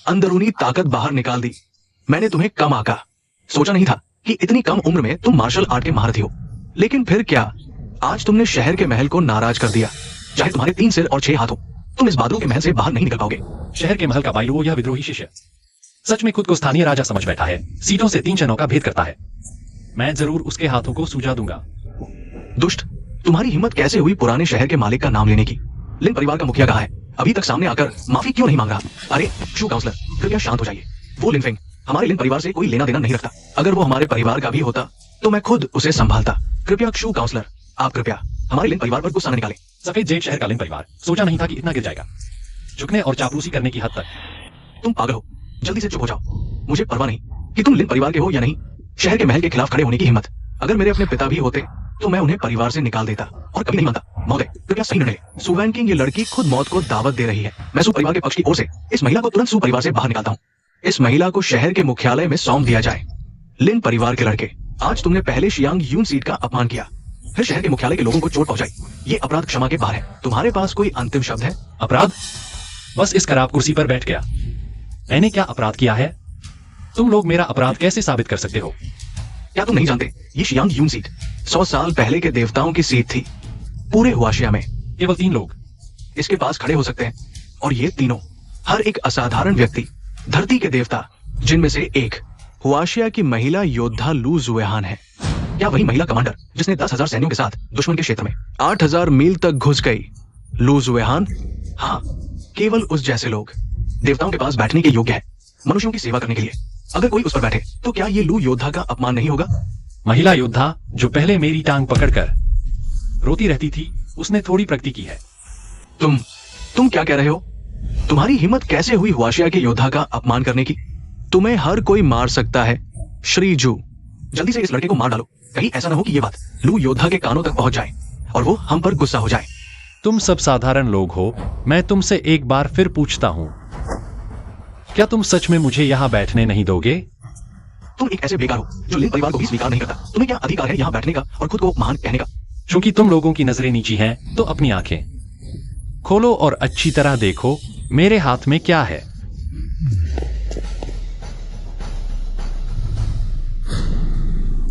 अंदरूनी ताकत बाहर निकाल दी। मैंने तुम्हें कम आका। सोचा नहीं था कि इतनी कम उम्र में तुम मार्शल आर्ट के महारथी हो। लेकिन फिर क्या, आज तुमने शहर के महल को नाराज कर दिया। चाहे तुम्हारे 3 सिर और 6 हाथ हो, तुम इस बादलों के महल से बाहर नहीं निकल पाओगे। शहर के महल का बाइलो, यह विद्रोही शिष्य सच में खुद को स्थानीय राजा समझ बैठा है। सीटों से 3 चनों का भेद करता है। मैं जरूर उसके हाथों को सूजा दूंगा। दुष्ट, तुम्हारी हिम्मत कैसे हुई पुराने शहर के मालिक का नाम लेने की? लिन परिवार का मुखिया कहाँ है? अभी तक सामने आकर माफी क्यों नहीं मांग रहा? अरे शू काउंसलर, कृपया शांत हो जाइए। वो लिनफेंग हमारे लिन परिवार से कोई लेना देना नहीं रखता। अगर वो हमारे परिवार का भी होता तो मैं खुद उसे संभालता। कृपया शू काउंसलर, आप कृपया हमारे लिन परिवार पर गुस्सा न निकालें। सफेद जेड शहर का लिन परिवार सोचा नहीं था कि इतना गिर जाएगा, झुकने और चापलूसी करने की हद तक। तुम पागल हो, जल्दी से चुप हो जाओ। मुझे परवाह नहीं कि तुम लिन परिवार के हो या नहीं। शहर के महल के खिलाफ खड़े होने की हिम्मत अगर मेरे अपने पिता भी होते तो मैं उन्हें परिवार से निकाल देता और कभी नहीं मानता। महोदय, कृपया सही निर्णय। सू वैन किंग, ये लड़की खुद मौत को दावत दे रही है। मैं सू परिवार के पक्ष की ओर से इस महिला को तुरंत सू परिवार से बाहर निकालता हूँ। इस महिला को शहर के मुख्यालय में सौंप दिया जाए। लिन परिवार के लड़के, आज तुमने पहले शियांग यून सीट का अपमान किया, फिर शहर के मुख्यालय के लोगों को चोट पहुंचाई। ये अपराध क्षमा के बाहर है। तुम्हारे पास कोई अंतिम शब्द है? अपराध? बस इस खराब कुर्सी पर बैठ गया। मैंने क्या अपराध किया है? तुम लोग मेरा अपराध कैसे साबित कर सकते हो? क्या तुम नहीं जानते, ये शियांग यून सीट 100 साल पहले के देवताओं की सीट थी। पूरे हुआशिया में केवल 3 लोग इसके पास खड़े हो सकते हैं, और ये तीनों, हर एक असाधारण व्यक्ति, धरती के देवता, जिनमें से एक हुआशिया की महिला योद्धा लू जुएहान है। क्या वही महिला कमांडर जिसने 10,000 सैनिकों के साथ दुश्मन के क्षेत्र में 8,000 मील तक घुस गई? लू जुएहान? हाँ, केवल उस जैसे लोग देवताओं के पास बैठने के योग्य है, मनुष्यों की सेवा करने के लिए। अगर कोई उस पर बैठे तो क्या ये लू योद्धा का अपमान नहीं होगा? महिला योद्धा जो पहले मेरी टांग पकड़कर रोती रहती थी, उसने थोड़ी प्रगति की है। तुम क्या कह रहे हो? तुम्हारी हिम्मत कैसे हुई हुआशिया के योद्धा का अपमान करने की? तुम्हें हर कोई मार सकता है। श्री जू, जल्दी से इस लड़के को मार डालो। कहीं ऐसा ना हो कि ये बात लू योद्धा के कानों तक पहुंच जाए और वो हम पर गुस्सा हो जाए। तुम सब साधारण लोग हो। मैं तुमसे एक बार फिर पूछता हूँ, क्या तुम सच में मुझे यहाँ बैठने नहीं दोगे? तुम एक ऐसे बेकार हो जो लिन परिवार को भी स्वीकार नहीं करता। तुम्हें क्या अधिकार है यहाँ बैठने का और खुद को महान कहने का? क्योंकि तुम लोगों की नजरें नीची हैं, तो अपनी आंखें खोलो और अच्छी तरह देखो मेरे हाथ में क्या है।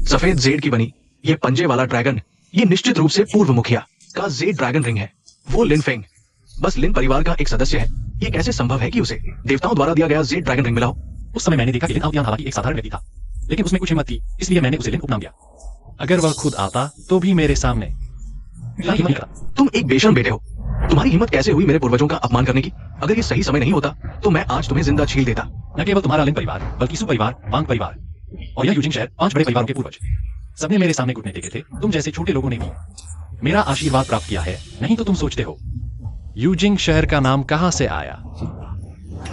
सफेद जेड की बनी ये पंजे वाला ड्रैगन, ये निश्चित रूप से पूर्व मुखिया का जेड ड्रैगन रिंग है। वो लिन फेंग बस लिन परिवार का एक सदस्य है। ये कैसे संभव है कि उसे देवताओं द्वारा दिया गया जेड ड्रैगन रिंग मिला हो? उस समय मैंने देखा कि लिन आउटियान हालांकि एक साधारण व्यक्ति था, लेकिन उसमें कुछ हिम्मत थी, इसलिए मैंने उसे लिन उपनाम दिया। अगर वह खुद आता तो भी मेरे सामने तुम एक बेशर्म बेटे हो। तुम्हारी हिम्मत कैसे हुई मेरे पूर्वजों का अपमान करने की? अगर ये सही समय नहीं होता तो मैं आज तुम्हें जिंदा छील देता। न केवल तुम्हारा लिन परिवार, बल्कि सू परिवार, वांग परिवार और यह यूजिंग शहर, 5 बड़े परिवारों के पूर्वज सबने मेरे सामने घुटने टेके थे। तुम जैसे छोटे लोगों ने भी मेरा आशीर्वाद प्राप्त किया है। नहीं तो तुम सोचते हो यूजिंग शहर का नाम कहां से आया?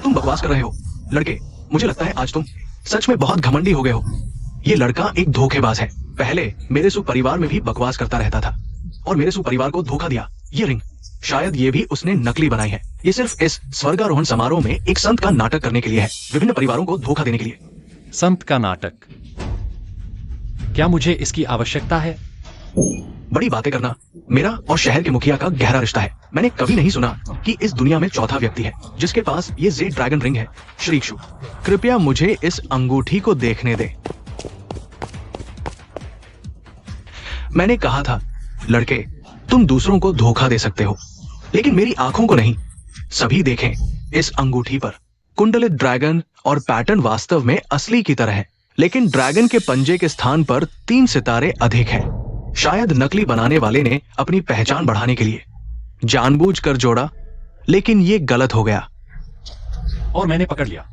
तुम बकवास कर रहे हो लड़के। मुझे लगता है आज तुम सच में बहुत घमंडी हो गए हो। ये लड़का एक धोखेबाज है। पहले मेरे सुपरिवार में भी बकवास करता रहता था और मेरे सुपरिवार को धोखा दिया। ये रिंग शायद ये भी उसने नकली बनाई है। ये सिर्फ इस स्वर्गारोहण समारोह में एक संत का नाटक करने के लिए है, विभिन्न परिवारों को धोखा देने के लिए। संत का नाटक? क्या मुझे इसकी आवश्यकता है? बड़ी बातें करना। मेरा और शहर के मुखिया का गहरा रिश्ता है। मैंने कभी नहीं सुना कि इस दुनिया में चौथा व्यक्ति है जिसके पास ये जेड ड्रैगन रिंग है। श्रीक्षु, कृपया मुझे इस अंगूठी को देखने दे। मैंने कहा था लड़के, तुम दूसरों को धोखा दे सकते हो लेकिन मेरी आंखों को नहीं। सभी देखें इस अंगूठी पर कुंडलित ड्रैगन और पैटर्न वास्तव में असली की तरह है, लेकिन ड्रैगन के पंजे के स्थान पर 3 सितारे अधिक हैं। शायद नकली बनाने वाले ने अपनी पहचान बढ़ाने के लिए जानबूझकर जोड़ा, लेकिन ये गलत हो गया और मैंने पकड़ लिया।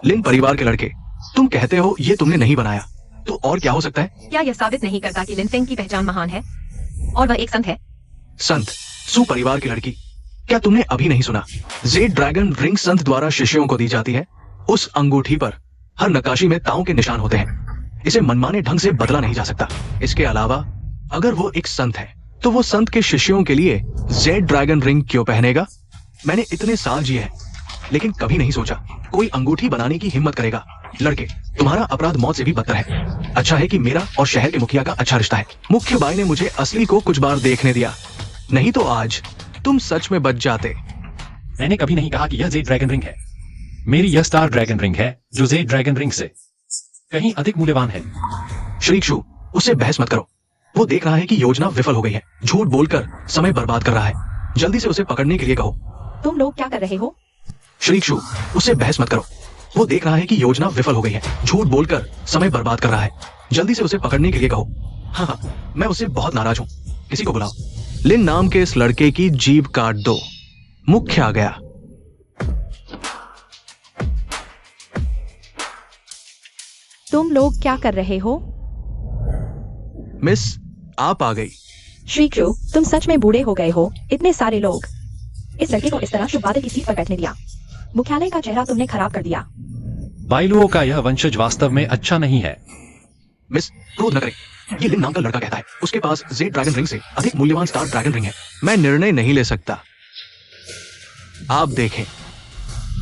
लिन परिवार के लड़के, तुम कहते हो ये तुमने नहीं बनाया, तो और क्या हो सकता है? क्या यह साबित नहीं करता कि लिनफेंग की पहचान महान है और वह एक संत है? संत? सु परिवार की लड़की, क्या तुमने अभी नहीं सुना? जेड ड्रैगन रिंग संत द्वारा शिष्यों को दी जाती है। उस अंगूठी पर हर नक्काशी में ताओं के निशान होते हैं। इसे मनमाने ढंग से बदला नहीं जा सकता। इसके अलावा अगर वो एक संत है तो वो संत के शिष्यों के लिए जेड ड्रैगन रिंग क्यों पहनेगा? मैंने इतने साल जिए हैं लेकिन कभी नहीं सोचा कोई अंगूठी बनाने की हिम्मत करेगा। लड़के, तुम्हारा अपराध मौत से भी बदतर है। अच्छा है कि मेरा और शहर के मुखिया का अच्छा रिश्ता है। मुख्य बाई ने मुझे असली को कुछ बार देखने दिया, नहीं तो आज तुम सच में बच जाते। मैंने कभी नहीं कहा कि यह जेड ड्रैगन रिंग है। मेरी यह स्टार ड्रैगन रिंग है जो जेड ड्रैगन रिंग से कहीं अधिक मूल्यवान है। श्रीक्षु, उससे बहस मत करो। वो देख रहा है कि योजना विफल हो गई है। झूठ बोलकर समय बर्बाद कर रहा है। जल्दी से उसे पकड़ने के लिए कहो। तुम लोग क्या कर रहे हो? श्रीक्षु, उससे बहस मत करो। वो देख रहा है कि योजना विफल हो गई है। झूठ बोलकर समय बर्बाद कर रहा है। जल्दी से उसे पकड़ने के लिए कहो। हाँ, मैं उससे बहुत नाराज हूँ। किसी को बुलाओ। लिन नाम के इस लड़के की जीभ काट दो। मुख्य आ गया। तुम लोग क्या कर रहे हो? मिस, आप आ गई। श्रीक्षु, तुम सच में बूढ़े हो गए हो। इतने सारे लोग इस लड़के को इस तरह शुभ बादल की सीट पर बैठने दिया। मुख्यालय का चेहरा तुमने खराब कर दिया। बाइलुओं का यह वंशज वास्तव में अच्छा नहीं है। मिस, क्रोध न करें। ये लिन नाम का लड़का कहता है उसके पास जेड ड्रैगन रिंग से अधिक मूल्यवान स्टार ड्रैगन रिंग है। मैं निर्णय नहीं ले सकता। आप देखें।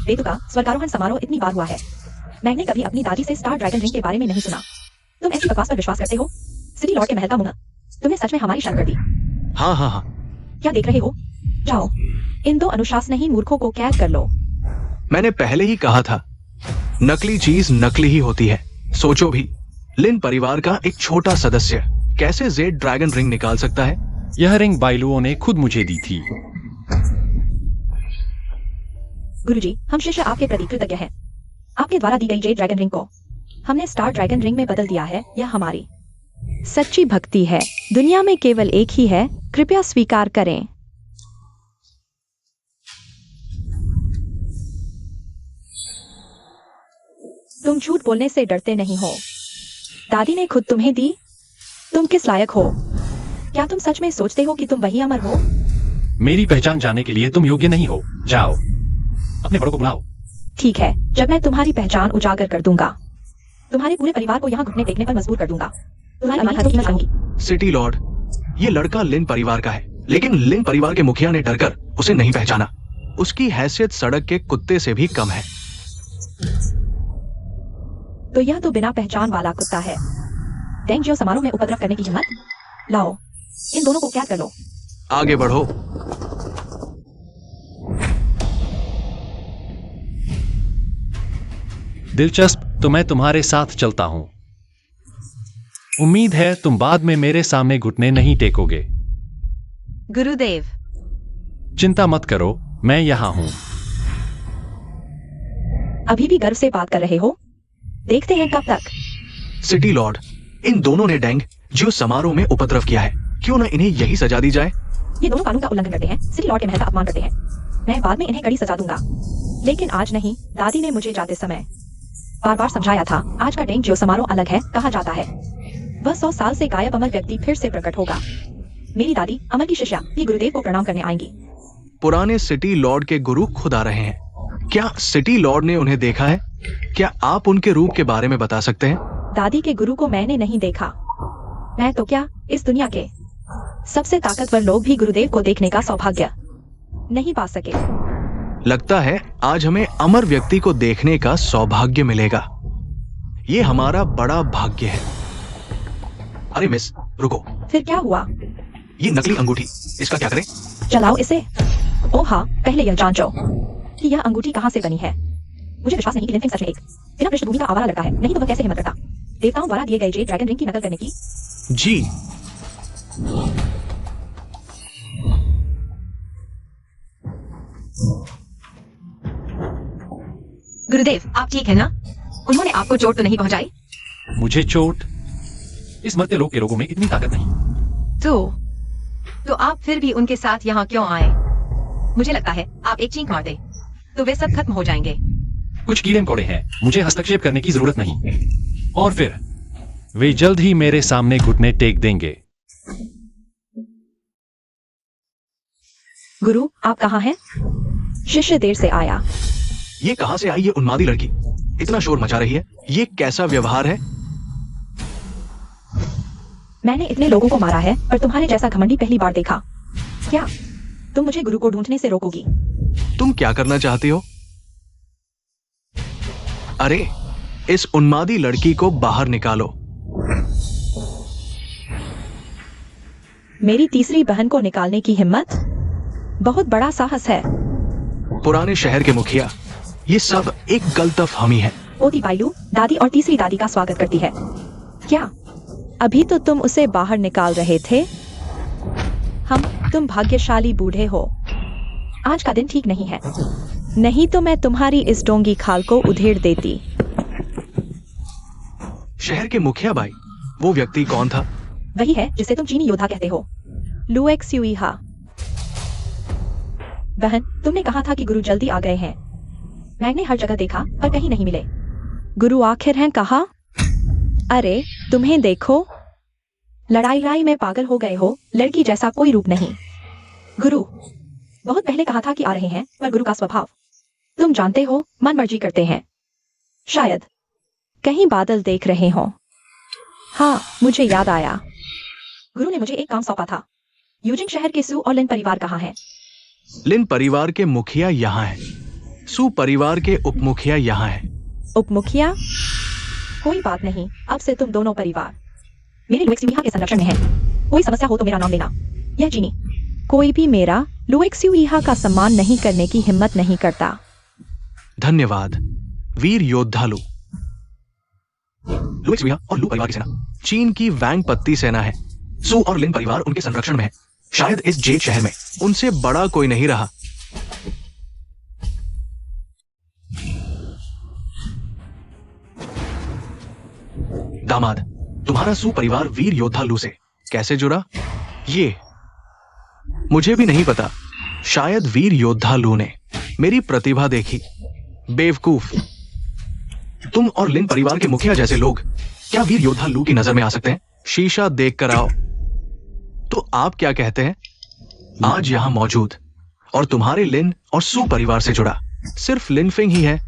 बेतु का स्वर्गारोहण समारोह इतनी बार हुआ है। मैंने कभी अपनी दादी से स्टार ड्रैगन रिंग के बारे में नहीं सुना। तुम ऐसी बकवास पर विश्वास करते हो? सिटी लॉर्ड के महल का मुंह तुमने सच में हमारी शर्म कर दी। हाँ हाँ हाँ। क्या देख रहे हो? जाओ, इन 2 अनुशासनहीन मूर्खों को कैद कर लो। मैंने पहले ही कहा था, नकली चीज नकली ही होती है। सोचो भी, लिन परिवार का एक छोटा सदस्य कैसे जेड ड्रैगन रिंग निकाल सकता है? यह रिंग बाइलुओं ने खुद मुझे दी थी। गुरुजी, हम शिष्य आपके प्रति कृतज्ञ हैं। आपके द्वारा दी गई जेड ड्रैगन रिंग को हमने स्टार ड्रैगन रिंग में बदल दिया है। यह हमारी सच्ची भक्ति है। दुनिया में केवल एक ही है, कृपया स्वीकार करें। तुम झूठ बोलने से डरते नहीं हो। दादी ने खुद तुम्हें दी। तुम किस लायक हो? क्या तुम सच में सोचते हो कि तुम वही अमर हो? मेरी पहचान जानने के लिए तुम योग्य नहीं हो। जाओ, अपने बड़ों को बुलाओ। ठीक है, जब मैं तुम्हारी पहचान उजागर कर दूंगा, तुम्हारे पूरे परिवार को यहाँ घुटने टेकने पर मजबूर कर दूंगा। तुम्हारी अमानत की मांगूंगी। सिटी लॉर्ड, ये लड़का लिन परिवार का है, लेकिन लिन परिवार के मुखिया ने डरकर उसे नहीं पहचाना। उसकी हैसियत सड़क के कुत्ते से भी कम है। तो यह तो बिना पहचान वाला कुत्ता है। डेंगजियो समारोह में उपद्रव करने की हिम्मत? लाओ, इन दोनों को कैद कर लो। आगे बढ़ो। दिलचस्प, तो मैं तुम्हारे साथ चलता हूं। उम्मीद है तुम बाद में मेरे सामने घुटने नहीं टेकोगे। गुरुदेव, चिंता मत करो, मैं यहां हूं। अभी भी गर्व से बात कर रहे हो? देखते हैं कब तक। सिटी लॉर्ड, इन दोनों ने डेंग जो समारोह में उपद्रव किया है, क्यों न इन्हें यही सजा दी जाए? ये दोनों कानून का उल्लंघन करते हैं, सिटी लॉर्ड के महल का अपमान करते हैं। मैं बाद में इन्हें कड़ी सजा दूंगा, लेकिन आज नहीं। दादी ने मुझे जाते समय बार बार समझाया था, आज का डेंग जो समारोह अलग है कहा जाता है। वह 100 साल से गायब अमर व्यक्ति फिर से प्रकट होगा। मेरी दादी अमर की शिष्या भी गुरुदेव को प्रणाम करने आएंगी। पुराने सिटी लॉर्ड के गुरु खुद आ रहे हैं। क्या सिटी लॉर्ड ने उन्हें देखा है? क्या आप उनके रूप के बारे में बता सकते हैं? दादी के गुरु को मैंने नहीं देखा। मैं तो क्या, इस दुनिया के सबसे ताकतवर लोग भी गुरुदेव को देखने का सौभाग्य नहीं पा सके। लगता है आज हमें अमर व्यक्ति को देखने का सौभाग्य मिलेगा। ये हमारा बड़ा भाग्य है। अरे मिस, रुको। फिर क्या हुआ? ये नकली अंगूठी, इसका क्या करें? चलाओ इसे। ओ हाँ, पहले यह जांचो कि यह अंगूठी कहाँ से बनी है। मुझे विश्वास नहीं कि लिनफिंग सच में एक बिना पृष्ठभूमि का आवारा लड़का है, नहीं तो वह कैसे हिम्मत करता देवताओं द्वारा दिए गए जेड ड्रैगन रिंग की नकल करने की। जी। गुरुदेव, आप ठीक है ना? उन्होंने आपको चोट तो नहीं पहुंचाई? मुझे चोट? इस मर्त्य लोक के लोगों में इतनी ताकत नहीं। तो आप फिर भी उनके साथ यहाँ क्यों आए? मुझे लगता है आप एक चीख मार दे तो वे सब खत्म हो जाएंगे। कुछ कीड़े मकोड़े हैं, मुझे हस्तक्षेप करने की जरूरत नहीं। और फिर वे जल्द ही मेरे सामने घुटने टेक देंगे। गुरु, आप कहाँ हैं? शिष्य देर से आया। ये कहां से आई ये उन्मादी लड़की? इतना शोर मचा रही है। ये कैसा व्यवहार है? मैंने इतने लोगों को मारा है, पर तुम्हारे जैसा घमंडी पहली बार देखा। क्या तुम मुझे गुरु को ढूंढने से रोकोगी? तुम क्या करना चाहती हो? अरे, इस उन्मादी लड़की को बाहर निकालो। मेरी तीसरी बहन को निकालने की हिम्मत? बहुत बड़ा साहस है। पुराने शहर के मुखिया, ये सब एक गलतफहमी है। पोती पाइलू दादी और तीसरी दादी का स्वागत करती है। क्या अभी तो तुम उसे बाहर निकाल रहे थे? तुम भाग्यशाली बूढ़े हो। आज का दिन ठीक नहीं है, नहीं तो मैं तुम्हारी इस डोंगी खाल को उधेड़ देती। शहर के मुखिया भाई, वो व्यक्ति कौन था? वही है जिसे तुम चीनी योद्धा कहते हो, लुएक्स्यूइहा। बहन, तुमने कहा था कि गुरु जल्दी आ गए हैं। मैंने हर जगह देखा पर कहीं नहीं मिले। गुरु आखिर हैं कहा? अरे तुम्हें देखो, लड़ाई में पागल हो गए हो। लड़की जैसा कोई रूप नहीं। गुरु बहुत पहले कहा था कि आ रहे हैं, पर गुरु का स्वभाव तुम जानते हो, मन मर्जी करते हैं। शायद कहीं बादल देख रहे हो। हाँ, मुझे याद आया। गुरु ने मुझे एक काम सौंपा था। यूजिंग शहर के सू और लिन परिवार कहाँ हैं? लिन परिवार के मुखिया यहाँ हैं। सू परिवार के उपमुखिया यहाँ हैं। उपमुखिया? कोई बात नहीं, अब से तुम दोनों परिवार मेरे लुएक्स्यूइहा के संरक्षण में हैं। कोई समस्या हो तो मेरा नाम लेना। यह चीनी कोई भी मेरा लुएक्स्यूइहा का सम्मान नहीं करने की हिम्मत नहीं करता। धन्यवाद वीर योद्धा लू। लुएक्स्यूइहा और लू परिवार की सेना चीन की वैंग पत्ती सेना है। सू और लिन परिवार उनके संरक्षण में है। शायद इस जेड शहर में उनसे बड़ा कोई नहीं रहा। दामाद, तुम्हारा सू परिवार वीर योद्धा लू से कैसे जुड़ा? ये मुझे भी नहीं पता। शायद वीर योद्धा लू ने मेरी प्रतिभा देखी। बेवकूफ, तुम और लिन परिवार के मुखिया जैसे लोग क्या वीर योद्धा लू की नजर में आ सकते हैं? शीशा देख कर आओ। तो आप क्या कहते हैं? आज यहां मौजूद और तुम्हारे लिन और सू परिवार से जुड़ा सिर्फ लिनफिंग ही है,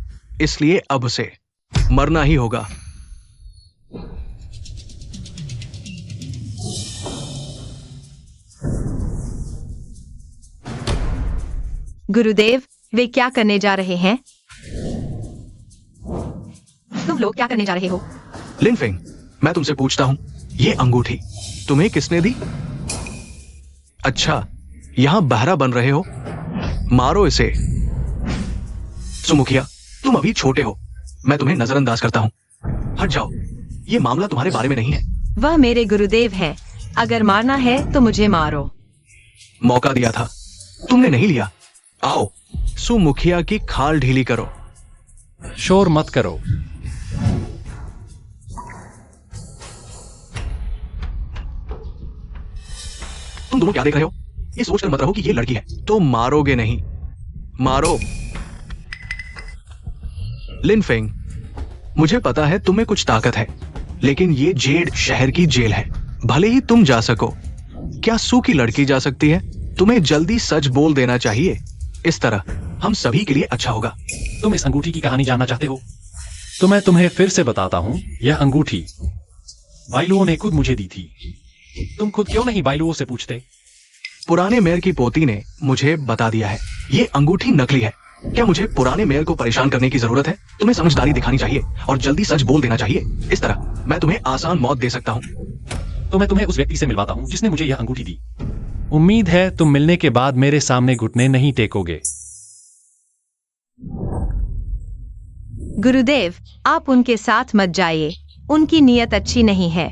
इसलिए अब उसे मरना ही होगा। गुरुदेव, वे क्या करने जा रहे हैं? तुम लोग क्या करने जा रहे हो? लिनफिंग, मैं तुमसे पूछता हूं, ये अंगूठी तुम्हें किसने दी? अच्छा, यहां बहरा बन रहे हो? मारो इसे। सुमुखिया, तुम अभी छोटे हो, मैं तुम्हें नजरअंदाज करता हूं। हट जाओ, ये मामला तुम्हारे बारे में नहीं है। वह मेरे गुरुदेव हैं। अगर मारना है तो मुझे मारो। मौका दिया था, तुमने नहीं लिया। आओ, सुमुखिया की खाल ढीली करो। शोर मत करो। तुम दोनों क्या देख रहे हो? ये सोचकर मत रहो कि ये लड़की है। तो मारोगे नहीं। मारो। लिनफिंग, मुझे पता है तुम्हें कुछ ताकत है, लेकिन ये जेड शहर की जेल है। भले ही तुम जा सको, क्या सू की लड़की जा सकती है? तुम्हें जल्दी सच बोल देना चाहिए। इस तरह हम सभी के लिए अच्छा होगा। तुम इस अंगूठी की कहानी जानना चाहते हो तो मैं तुम्हें फिर से बताता हूँ। यह अंगूठी बाइलुओं ने खुद मुझे दी थी। तुम खुद क्यों नहीं बाइलुओं से पूछते? पुराने मेयर की पोती ने मुझे बता दिया है। ये अंगूठी नकली है। क्या मुझे पुराने मेयर को परेशान करने की जरूरत है? तुम्हें समझदारी दिखानी चाहिए और जल्दी सच बोल देना चाहिए। इस तरह मैं तुम्हें आसान मौत दे सकता हूँ। तो मैं तुम्हें उस व्यक्ति से मिलवाता हूँ जिसने मुझे यह अंगूठी दी। उम्मीद है तुम मिलने के बाद मेरे सामने घुटने नहीं टेकोगे। गुरुदेव, आप उनके साथ मत जाइए। उनकी नीयत अच्छी नहीं है।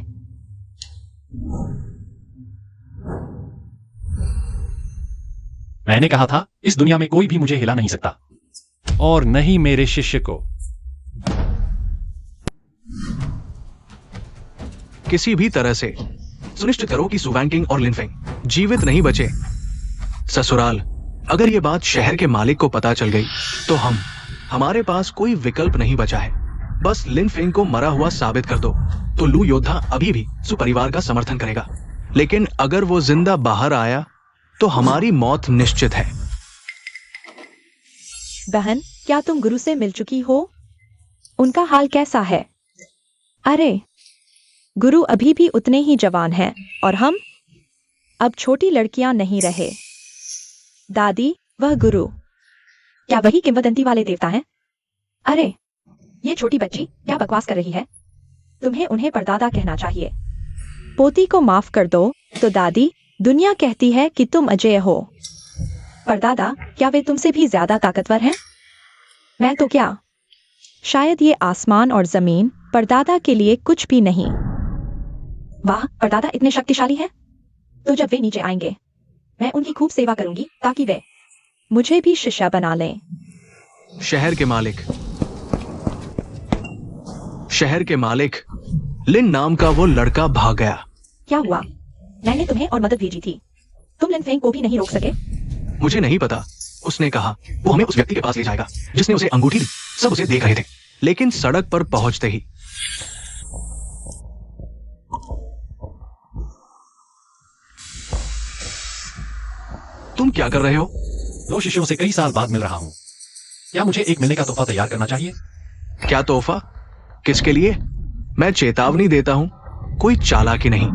मैंने कहा था इस दुनिया में कोई भी मुझे हिला नहीं सकता, और नहीं मेरे शिष्य को। किसी भी तरह से सुनिश्चित करो कि सु वांकिंग और लिनफेंग जीवित नहीं बचे। ससुराल, अगर ये बात शहर के मालिक को पता चल गई तो हमारे पास कोई विकल्प नहीं बचा है। बस लिनफेंग को मरा हुआ साबित कर दो तो लू योद्धा अभी भी सु परिवार का समर्थन करेगा। लेकिन अगर वो जिंदा बाहर आया तो हमारी मौत निश्चित है। बहन, क्या तुम गुरु से मिल चुकी हो? उनका हाल कैसा है? अरे, गुरु अभी भी उतने ही जवान हैं और हम अब छोटी लड़कियां नहीं रहे। दादी, वह गुरु, क्या वही किंवदंती वाले देवता हैं? अरे, ये छोटी बच्ची क्या बकवास कर रही है? तुम्हें उन्हें परदादा कहना चाहिए। पोती को माफ कर दो तो दादी, दुनिया कहती है कि तुम अजेय हो। परदादा, क्या वे तुमसे भी ज्यादा ताकतवर हैं? मैं तो क्या, शायद ये आसमान और जमीन परदादा के लिए कुछ भी नहीं। वाह, परदादा इतने शक्तिशाली हैं। तो जब वे नीचे आएंगे मैं उनकी खूब सेवा करूंगी ताकि वे मुझे भी शिष्या बना लें। शहर के मालिक लिन नाम का वो लड़का भाग गया। क्या हुआ? मैंने तुम्हें और मदद भेजी थी। तुम लिनफेंग को भी नहीं रोक सके? मुझे नहीं पता। उसने कहा वो हमें उस व्यक्ति के पास ले जाएगा जिसने उसे अंगूठी दी। सब उसे देख रहे थे, लेकिन सड़क पर पहुंचते ही तुम क्या कर रहे हो? 2 शिष्यों से कई साल बाद मिल रहा हूं। क्या मुझे एक मिलने का तोहफा तैयार करना चाहिए? क्या तोहफा? किसके लिए? मैं चेतावनी देता हूं, कोई चालाकी नहीं।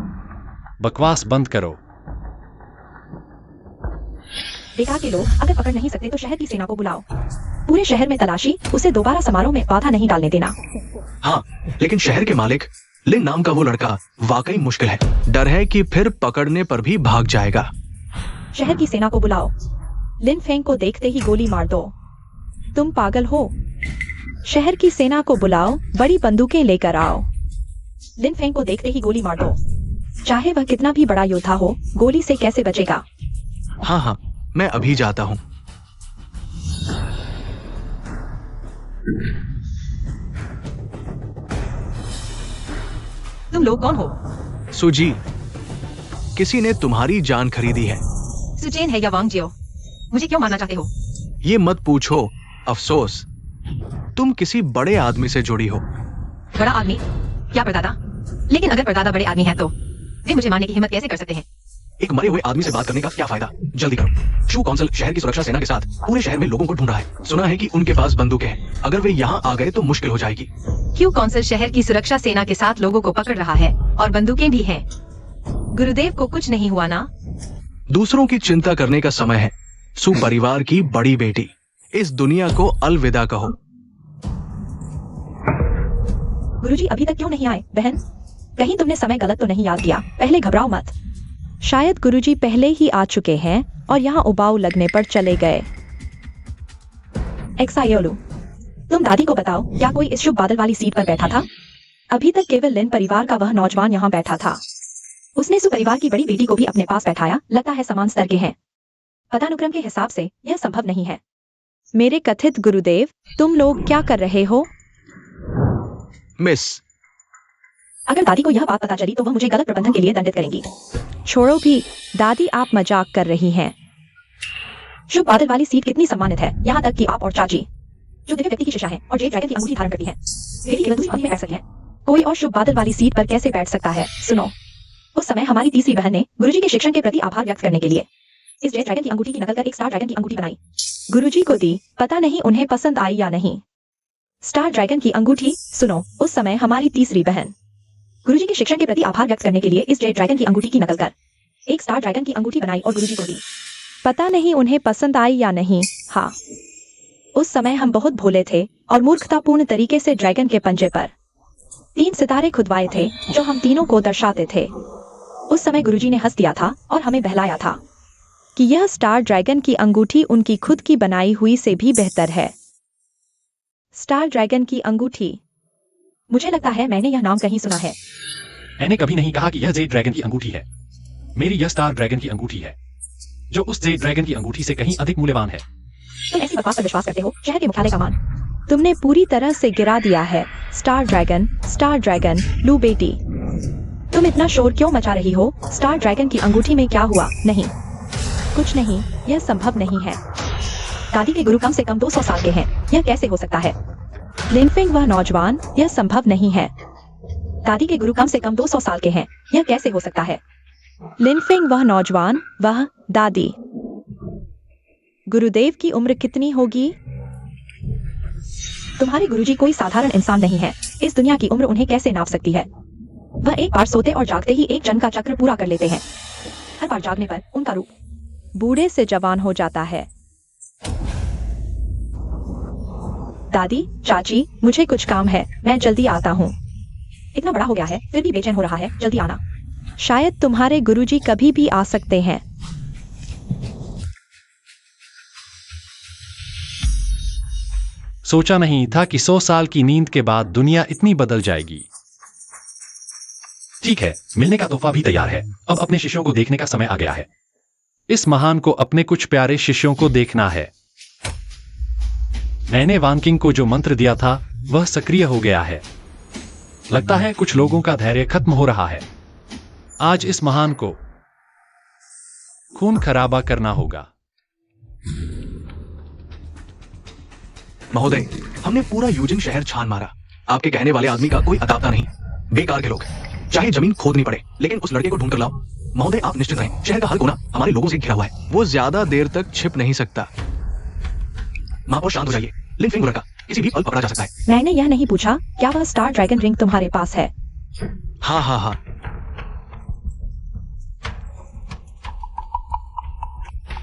बकवास बंद करो। बेकार के लोग, अगर पकड़ नहीं सकते तो शहर की सेना को बुलाओ। पूरे शहर में तलाशी, उसे दोबारा समारोह में बाधा नहीं डालने देना। हाँ, लेकिन शहर के मालिक लिन नाम का वो लड़का वाकई मुश्किल है। डर है कि फिर पकड़ने पर भी भाग जाएगा। शहर की सेना को बुलाओ। लिनफेंग को देखते ही गोली मार दो। तुम पागल हो? शहर की सेना को बुलाओ, बड़ी बंदूकें लेकर आओ। लिनफेंग को देखते ही गोली मार दो। चाहे वह कितना भी बड़ा योद्धा हो, गोली से कैसे बचेगा? हाँ, मैं अभी जाता हूं। तुम लोग कौन हो? सुजी, किसी ने तुम्हारी जान खरीदी है। सुचेन है या वांगजियो? मुझे क्यों मारना चाहते हो? ये मत पूछो, अफसोस। तुम किसी बड़े आदमी से जुड़ी हो। बड़ा आदमी? क्या परदादा? लेकिन अगर परदादा बड़े आदमी है तो वे मुझे मारने की हिम्मत कैसे कर सकते हैं? एक मरे हुए आदमी से बात करने का क्या फायदा? जल्दी करो। शू काउंसिल शहर की सुरक्षा सेना के साथ पूरे शहर में लोगों को ढूंढ रहा है। सुना है कि उनके पास बंदूकें हैं। अगर वे यहाँ आ गए तो मुश्किल हो जाएगी। क्यू काउंसिल शहर की सुरक्षा सेना के साथ लोगों को पकड़ रहा है और बंदूकें भी हैं। गुरुदेव को कुछ नहीं हुआ ना? दूसरों की चिंता करने का समय है। सु परिवार की बड़ी बेटी, इस दुनिया को अलविदा कहो। गुरुजी अभी तक क्यों नहीं आए? बहन, कहीं तुमने समय गलत तो नहीं याद किया? पहले घबराओ मत। शायद गुरुजी पहले ही आ चुके हैं और यहाँ उबाऊ लगने पर चले गए। एक्सायोलू, तुम दादी को बताओ, क्या कोई इस शुभ बादल वाली सीट पर बैठा था? अभी तक केवल लिन परिवार का वह नौजवान यहाँ बैठा था। उसने सु परिवार की बड़ी बेटी को भी अपने पास बैठाया। लगता है समान स्तर के हैं। पदानुक्रम के हिसाब से यह संभव नहीं है। मेरे कथित गुरुदेव, तुम लोग क्या कर रहे हो? मिस, अगर दादी को यह बात पता चली तो वह मुझे गलत प्रबंधन के लिए दंडित करेंगी। छोड़ो भी, दादी आप मजाक कर रही हैं। शुभ बादल वाली सीट कितनी सम्मानित है, यहाँ तक कि आप और चाची, जो दिव्य व्यक्ति की शिष्या है और जेड ड्रैगन की अंगूठी धारण करती है, वे भी केवल दूसरी पंक्ति में बैठ सकती है। कोई और शुभ बादल वाली सीट पर कैसे बैठ सकता है? सुनो, उस समय हमारी तीसरी बहन ने गुरुजी के शिक्षण के प्रति आभार व्यक्त करने के लिए इस जेड ड्रैगन की अंगूठी की नकल कर एक स्टार ड्रैगन की अंगूठी बनाई। गुरुजी को दी, पता नहीं उन्हें पसंद आई या नहीं। स्टार ड्रैगन की अंगूठी। सुनो, उस समय हमारी तीसरी बहन गुरुजी के शिक्षण के प्रति आभार व्यक्त करने के लिए इस जेड ड्रैगन की अंगूठी की नकल कर एक स्टार ड्रैगन की अंगूठी बनाई और गुरुजी को दी। पता नहीं उन्हें पसंद आई या नहीं। हाँ, उस समय हम बहुत भोले थे और मूर्खतापूर्ण तरीके से ड्रैगन के पंजे पर 3 सितारे खुदवाए थे जो हम तीनों को दर्शाते थे। उस समय गुरुजी ने हंस दिया था और हमें बहलाया था कि यह स्टार ड्रैगन की अंगूठी उनकी खुद की बनाई हुई से भी बेहतर है। स्टार ड्रैगन की अंगूठी। मुझे लगता है मैंने यह नाम कहीं सुना है। मैंने कभी नहीं कहा कि यह जेड ड्रैगन की अंगूठी है। मेरी यह स्टार ड्रैगन की अंगूठी है, जो उस जेड ड्रैगन की अंगूठी से कहीं अधिक मूल्यवान है। तुम ऐसी बकवास पर विश्वास करते हो? शहर के मुख्यालय का मान तुमने पूरी तरह से गिरा दिया है। स्टार ड्रैगन, लू बेटी। तुम इतना शोर क्यों मचा रही हो? स्टार ड्रैगन की अंगूठी में क्या हुआ? नहीं, कुछ नहीं, यह संभव नहीं है। दादी के गुरु कम से कम 200 साल के हैं। यह कैसे हो सकता है? लिनफेंग वह नौजवान, यह संभव नहीं है। दादी के गुरु कम से कम 200 साल के हैं। यह कैसे हो सकता है? लिनफेंग वह नौजवान, वह दादी। गुरुदेव की उम्र कितनी होगी? तुम्हारे गुरुजी कोई साधारण इंसान नहीं है। इस दुनिया की उम्र उन्हें कैसे नाप सकती है? वह एक बार सोते और जागते ही एक जन्म का चक्र पूरा कर लेते हैं। हर बार जागने पर उनका रूप बूढ़े से जवान हो जाता है। दादी, चाची, मुझे कुछ काम है, मैं जल्दी आता हूँ। इतना बड़ा हो गया है फिर भी बेचैन हो रहा है, जल्दी आना। शायद तुम्हारे गुरुजी कभी भी आ सकते हैं। सोचा नहीं था कि 100 साल की नींद के बाद दुनिया इतनी बदल जाएगी। ठीक है, मिलने का तोहफा भी तैयार है। अब अपने शिष्यों को देखने का समय आ गया है। इस महान को अपने कुछ प्यारे शिष्यों को देखना है। मैंने वानकिंग को जो मंत्र दिया था वह सक्रिय हो गया है। लगता है कुछ लोगों का धैर्य खत्म हो रहा है। आज इस महान को खून खराबा करना होगा। महोदय, हमने पूरा यूजिन शहर छान मारा। आपके कहने वाले आदमी का कोई अतापता नहीं। बेकार के लोग, चाहे जमीन खोदनी पड़े, लेकिन उस लड़के को ढूंढ कर लाओ। महोदय, आप निश्चित रहें, शहर का हर कोना हमारे लोगों से घिरा हुआ है। वो ज्यादा देर तक छिप नहीं सकता। महापौर, शांत हो जाइए। लिनफिंग लड़का किसी भी पल पकड़ा जा सकता है। मैंने यह नहीं पूछा, क्या वह स्टार ड्रैगन रिंग तुम्हारे पास है? हाँ हाँ हाँ।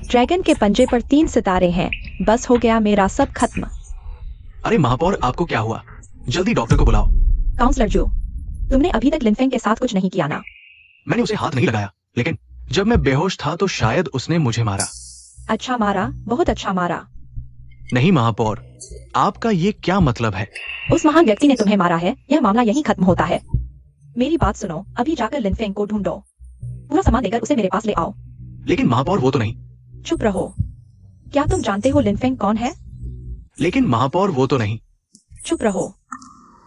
ड्रैगन के पंजे पर 3 सितारे हैं। बस हो गया मेरा सब खत्म। अरे महापौर, आपको क्या हुआ? जल्दी डॉक्टर को बुलाओ। काउंसलर जो, तुमने अभी तक लिनफेंग के साथ कुछ नहीं किया ना? मैंने उसे हाथ नहीं लगाया, लेकिन जब मैं बेहोश था तो शायद उसने मुझे मारा। अच्छा मारा, बहुत अच्छा मारा। नहीं महापौर, आपका ये क्या मतलब है? उस महान व्यक्ति ने तुम्हें मारा है, यह मामला यहीं खत्म होता है। मेरी बात सुनो, अभी जाकर लिनफेंग को ढूंढो। पूरा सामान लेकर उसे मेरे पास ले आओ। लेकिन महापौर, वो तो नहीं। चुप रहो। क्या तुम जानते हो लिनफेंग कौन है? लेकिन महापौर, वो तो नहीं। चुप रहो।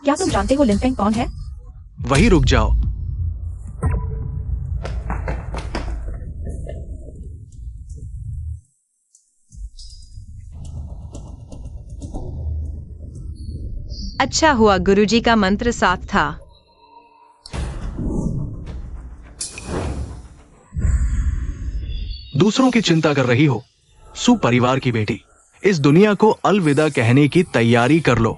क्या तुम जानते हो लिनफेंग कौन है? वही रुक जाओ। अच्छा हुआ गुरुजी का मंत्र साथ था। दूसरों की चिंता कर रही हो, सुपरिवार की बेटी। इस दुनिया को अलविदा कहने की तैयारी कर लो।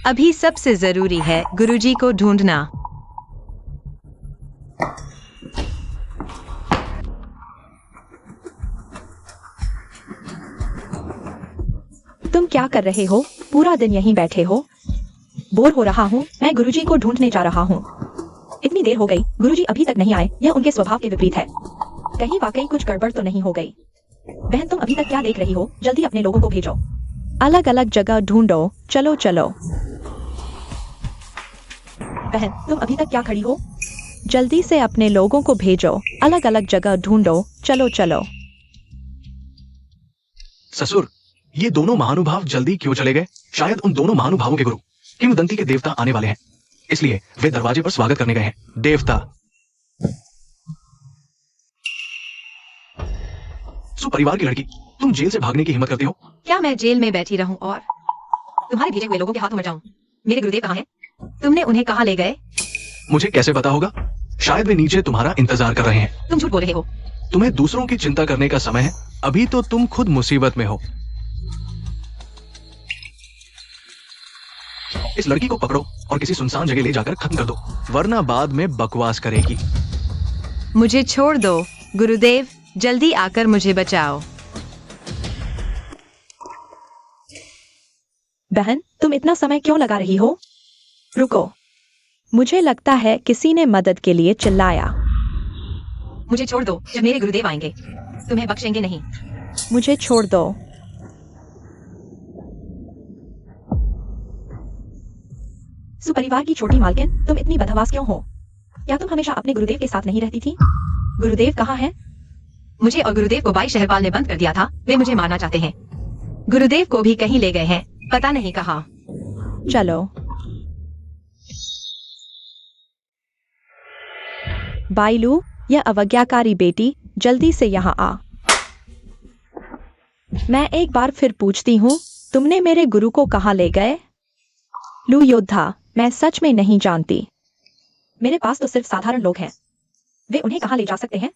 अभी सबसे जरूरी है गुरुजी को ढूंढना। तुम क्या कर रहे हो? पूरा दिन यहीं बैठे हो? बोर हो रहा हूँ, मैं गुरुजी को ढूंढने जा रहा हूँ। इतनी देर हो गई, गुरुजी अभी तक नहीं आए। यह उनके स्वभाव के विपरीत है। कहीं वाकई कुछ गड़बड़ तो नहीं हो गई? बहन, तुम अभी तक क्या देख रही हो? जल्दी अपने लोगों को भेजो। अलग अलग जगह ढूंढो। चलो चलो। बहन, तुम अभी तक क्या खड़ी हो? जल्दी से अपने लोगों को भेजो। अलग अलग जगह ढूंढो। चलो चलो। ससुर, ये दोनों महानुभाव जल्दी क्यों चले गए? शायद उन दोनों महानुभावों के गुरु किंवदंती के देवता आने वाले हैं, इसलिए वे दरवाजे पर स्वागत करने गए हैं। देवता, सुपरिवार की लड़की, तुम जेल से भागने की हिम्मत करती हो? क्या मैं जेल में बैठी रहूं और तुम्हारे भेजे हुए लोगों के हाथों में जाऊं? मेरे गुरुदेव कहाँ हैं? तुमने उन्हें कहाँ ले गए? मुझे कैसे पता होगा? शायद वे नीचे तुम्हारा इंतजार कर रहे हैं। तुम झूठ बोल रहे हो। तुम्हें दूसरों की चिंता करने का समय है। अभी तो तुम खुद मुसीबत में हो। इस लड़की को पकड़ो और किसी सुनसान जगह ले जाकर खत्म कर दो, वरना बाद में बकवास करेगी। मुझे छोड़ दो गुरुदेव, जल्दी आकर मुझे बचाओ। बहन, तुम इतना समय क्यों लगा रही हो? रुको, मुझे लगता है किसी ने मदद के लिए चिल्लाया। मुझे छोड़ दो, जब मेरे गुरुदेव आएंगे तुम्हें बख्शेंगे नहीं। मुझे छोड़ दो। सुपरिवार की छोटी मालकिन, तुम इतनी बदहवास क्यों हो? क्या तुम हमेशा अपने गुरुदेव के साथ नहीं रहती थी? गुरुदेव कहाँ है? मुझे और गुरुदेव को बाई शहरपाल ने बंद कर दिया था। वे मुझे मारना चाहते हैं। गुरुदेव को भी कहीं ले गए हैं, पता नहीं कहाँ। चलो। बाइलू, यह अवज्ञाकारी बेटी, जल्दी से यहाँ आ। मैं एक बार फिर पूछती हूँ, तुमने मेरे गुरु को कहाँ ले गए? लू योद्धा, मैं सच में नहीं जानती। मेरे पास तो सिर्फ साधारण लोग हैं। वे उन्हें कहाँ ले जा सकते हैं?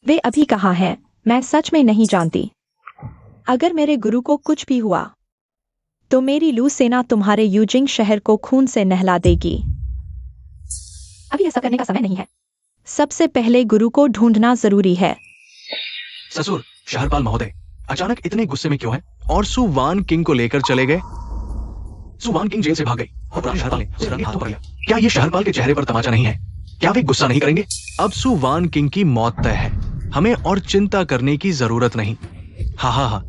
वे अभी कहाँ हैं? मैं सच में नहीं जानती। अगर मेरे गुरु को कुछ भी हुआ तो मेरी लू सेना तुम्हारे यूजिंग शहर को खून से नहला देगी। अभी ऐसा करने का समय नहीं है। सबसे पहले गुरु को ढूंढना जरूरी है। ससुर, शहरपाल महोदय अचानक इतने गुस्से में क्यों हैं? और सु वान किंग को लेकर चले गए। सु वान किंग जेल से भाग गई और पुराने शहरपाल ने उसे रंगे हाथों पकड़ लिया। क्या ये शहरपाल के चेहरे पर तमाचा नहीं है? क्या वे गुस्सा नहीं करेंगे? अब सु वान किंग की मौत तय है। हमें और चिंता करने की जरूरत नहीं। हा हा हा।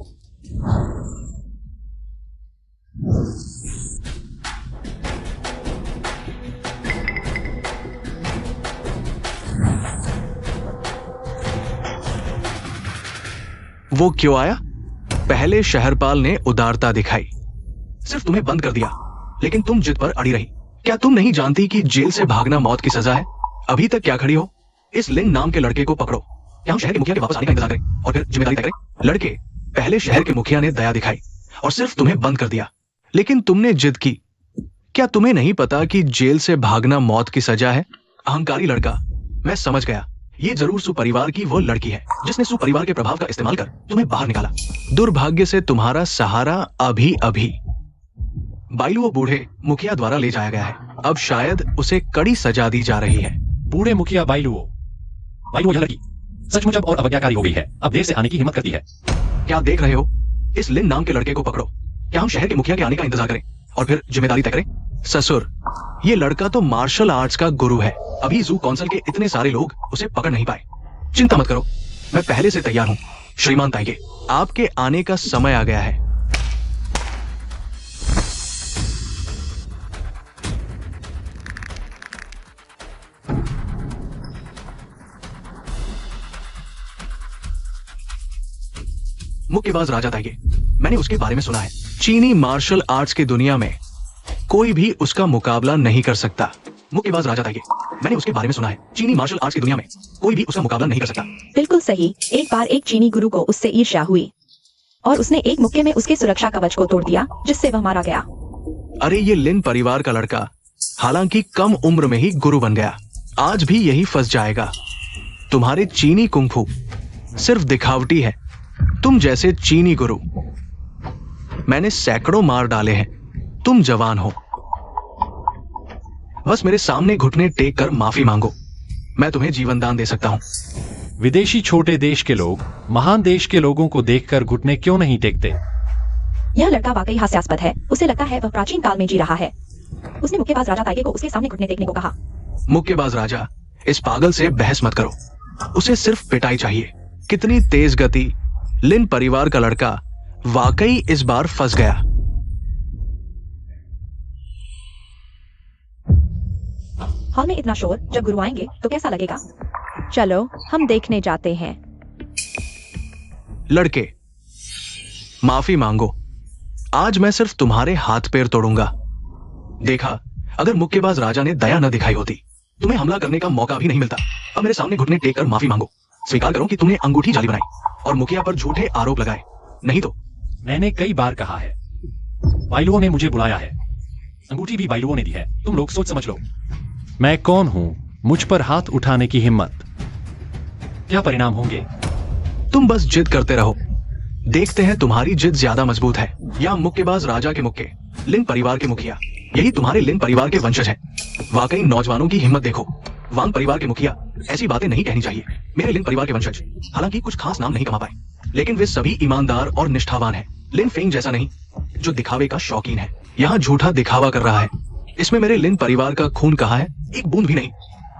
वो क्यों आया? पहले शहरपाल ने उदारता दिखाई, सिर्फ तुम्हें बंद कर दिया, लेकिन तुम जिद पर अड़ी रही। क्या तुम नहीं जानती कि जेल से भागना मौत की सजा है? अभी तक क्या खड़ी हो? इस लिन नाम के लड़के को पकड़ो। क्या हम शहर के मुखिया के वापस आने का इंतजार करें और फिर जिम्मेदारी तय करें? लड़के, पहले शहर के मुखिया ने दया दिखाई और सिर्फ तुम्हें बंद कर दिया, लेकिन तुमने जिद की। क्या तुम्हें नहीं पता कि जेल से भागना मौत की सजा है? अहंकारी लड़का, मैं समझ गया। ये जरूर सुपरिवार की वो लड़की है जिसने सुपरिवार के प्रभाव का इस्तेमाल कर तुम्हें बाहर निकाला। दुर्भाग्य से तुम्हारा सहारा अभी अभी बाइलू वो बूढ़े मुखिया द्वारा ले जाया गया है। अब शायद उसे कड़ी सजा दी जा रही है। बूढ़े मुखिया बाइलुओ, यह लड़की सचमुच अब और अवज्ञाकारी हो गई है। अब देर से आने की हिम्मत करती है। क्या देख रहे हो? इस लिन नाम के लड़के को पकड़ो। क्या हम शहर के मुखिया के आने का इंतजार करें और फिर जिम्मेदारी तय करें? ससुर, ये लड़का तो मार्शल आर्ट्स का गुरु है। अभी जू काउंसिल के इतने सारे लोग उसे पकड़ नहीं पाए। चिंता मत करो, मैं पहले से तैयार हूं। श्रीमान ताइगे, आपके आने का समय आ गया है। मुक्केबाज राजा ताइगे, मैंने उसके बारे में सुना है। चीनी मार्शल आर्ट्स की दुनिया में कोई भी उसका मुकाबला नहीं कर सकता। मुक्केबाज राजा ताइगे, मैंने उसके बारे में सुना है। चीनी मार्शल आर्ट्स की दुनिया में कोई भी उसका मुकाबला नहीं कर सकता। बिल्कुल सही। एक बार एक चीनी गुरु को उससे ईर्ष्या हुई और उसने एक मुक्के में उसके सुरक्षा कवच को तोड़ दिया, जिससे वह मारा गया। अरे ये लिन परिवार का लड़का हालांकि कम उम्र में ही गुरु बन गया, आज भी यही फंस जाएगा। तुम्हारे चीनी कुंफू सिर्फ दिखावटी है। तुम जैसे चीनी गुरु मैंने सैकड़ों मार डाले हैं। तुम जवान हो, बस मेरे सामने घुटने टेक कर माफी मांगो। मैं तुम्हें जीवन दान दे सकता हूं। विदेशी छोटे देश के लोग महान देश के लोगों को देखकर घुटने क्यों नहीं टेकते? यह लड़का वाकई हास्यास्पद है। उसे लगता है वह प्राचीन काल में जी रहा है। उसने मुक्केबाज राजा ताइगे को उसके सामने घुटने टेकने को कहा। मुक्केबाज राजा, इस पागल से बहस मत करो। उसे सिर्फ पिटाई चाहिए। कितनी तेज गति! लिन परिवार का लड़का वाकई इस बार फंस गया। हॉल में इतना शोर, जब गुरु आएंगे तो कैसा लगेगा? चलो हम देखने जाते हैं। लड़के, माफी मांगो। आज मैं सिर्फ तुम्हारे हाथ पैर तोड़ूंगा। देखा, अगर मुक्केबाज राजा ने दया न दिखाई होती, तुम्हें हमला करने का मौका भी नहीं मिलता। अब मेरे सामने घुटने टेक कर माफी मांगो। स्वीकार करो कि तुमने अंगूठी जाली बनाई और मुखिया पर झूठे आरोप लगाए। नहीं तो मैंने कई बार कहा है, बाइलुओं ने मुझे बुलाया है। अंगूठी भी बाइलुओं ने दी है। तुम लोग सोच समझ लो। मैं कौन हूं मुझ पर हाथ उठाने की हिम्मत। क्या परिणाम होंगे? तुम बस जिद करते रहो, देखते हैं तुम्हारी जिद ज्यादा मजबूत है या मुक्केबाज राजा के मुक्के, लिन परिवार के मुखिया। यही तुम्हारे लिन परिवार के वंशज हैं। वाकई नौजवानों की हिम्मत देखो। वांग परिवार के मुखिया, ऐसी बातें नहीं कहनी चाहिए। मेरे लिन परिवार के वंशज हालांकि कुछ खास नाम नहीं कमा पाए, लेकिन वे सभी ईमानदार और निष्ठावान हैं। लिन फेंग जैसा नहीं, जो दिखावे का शौकीन है। यहाँ झूठा दिखावा कर रहा है। इसमें मेरे लिन परिवार का खून कहाँ है? एक बूंद भी नहीं।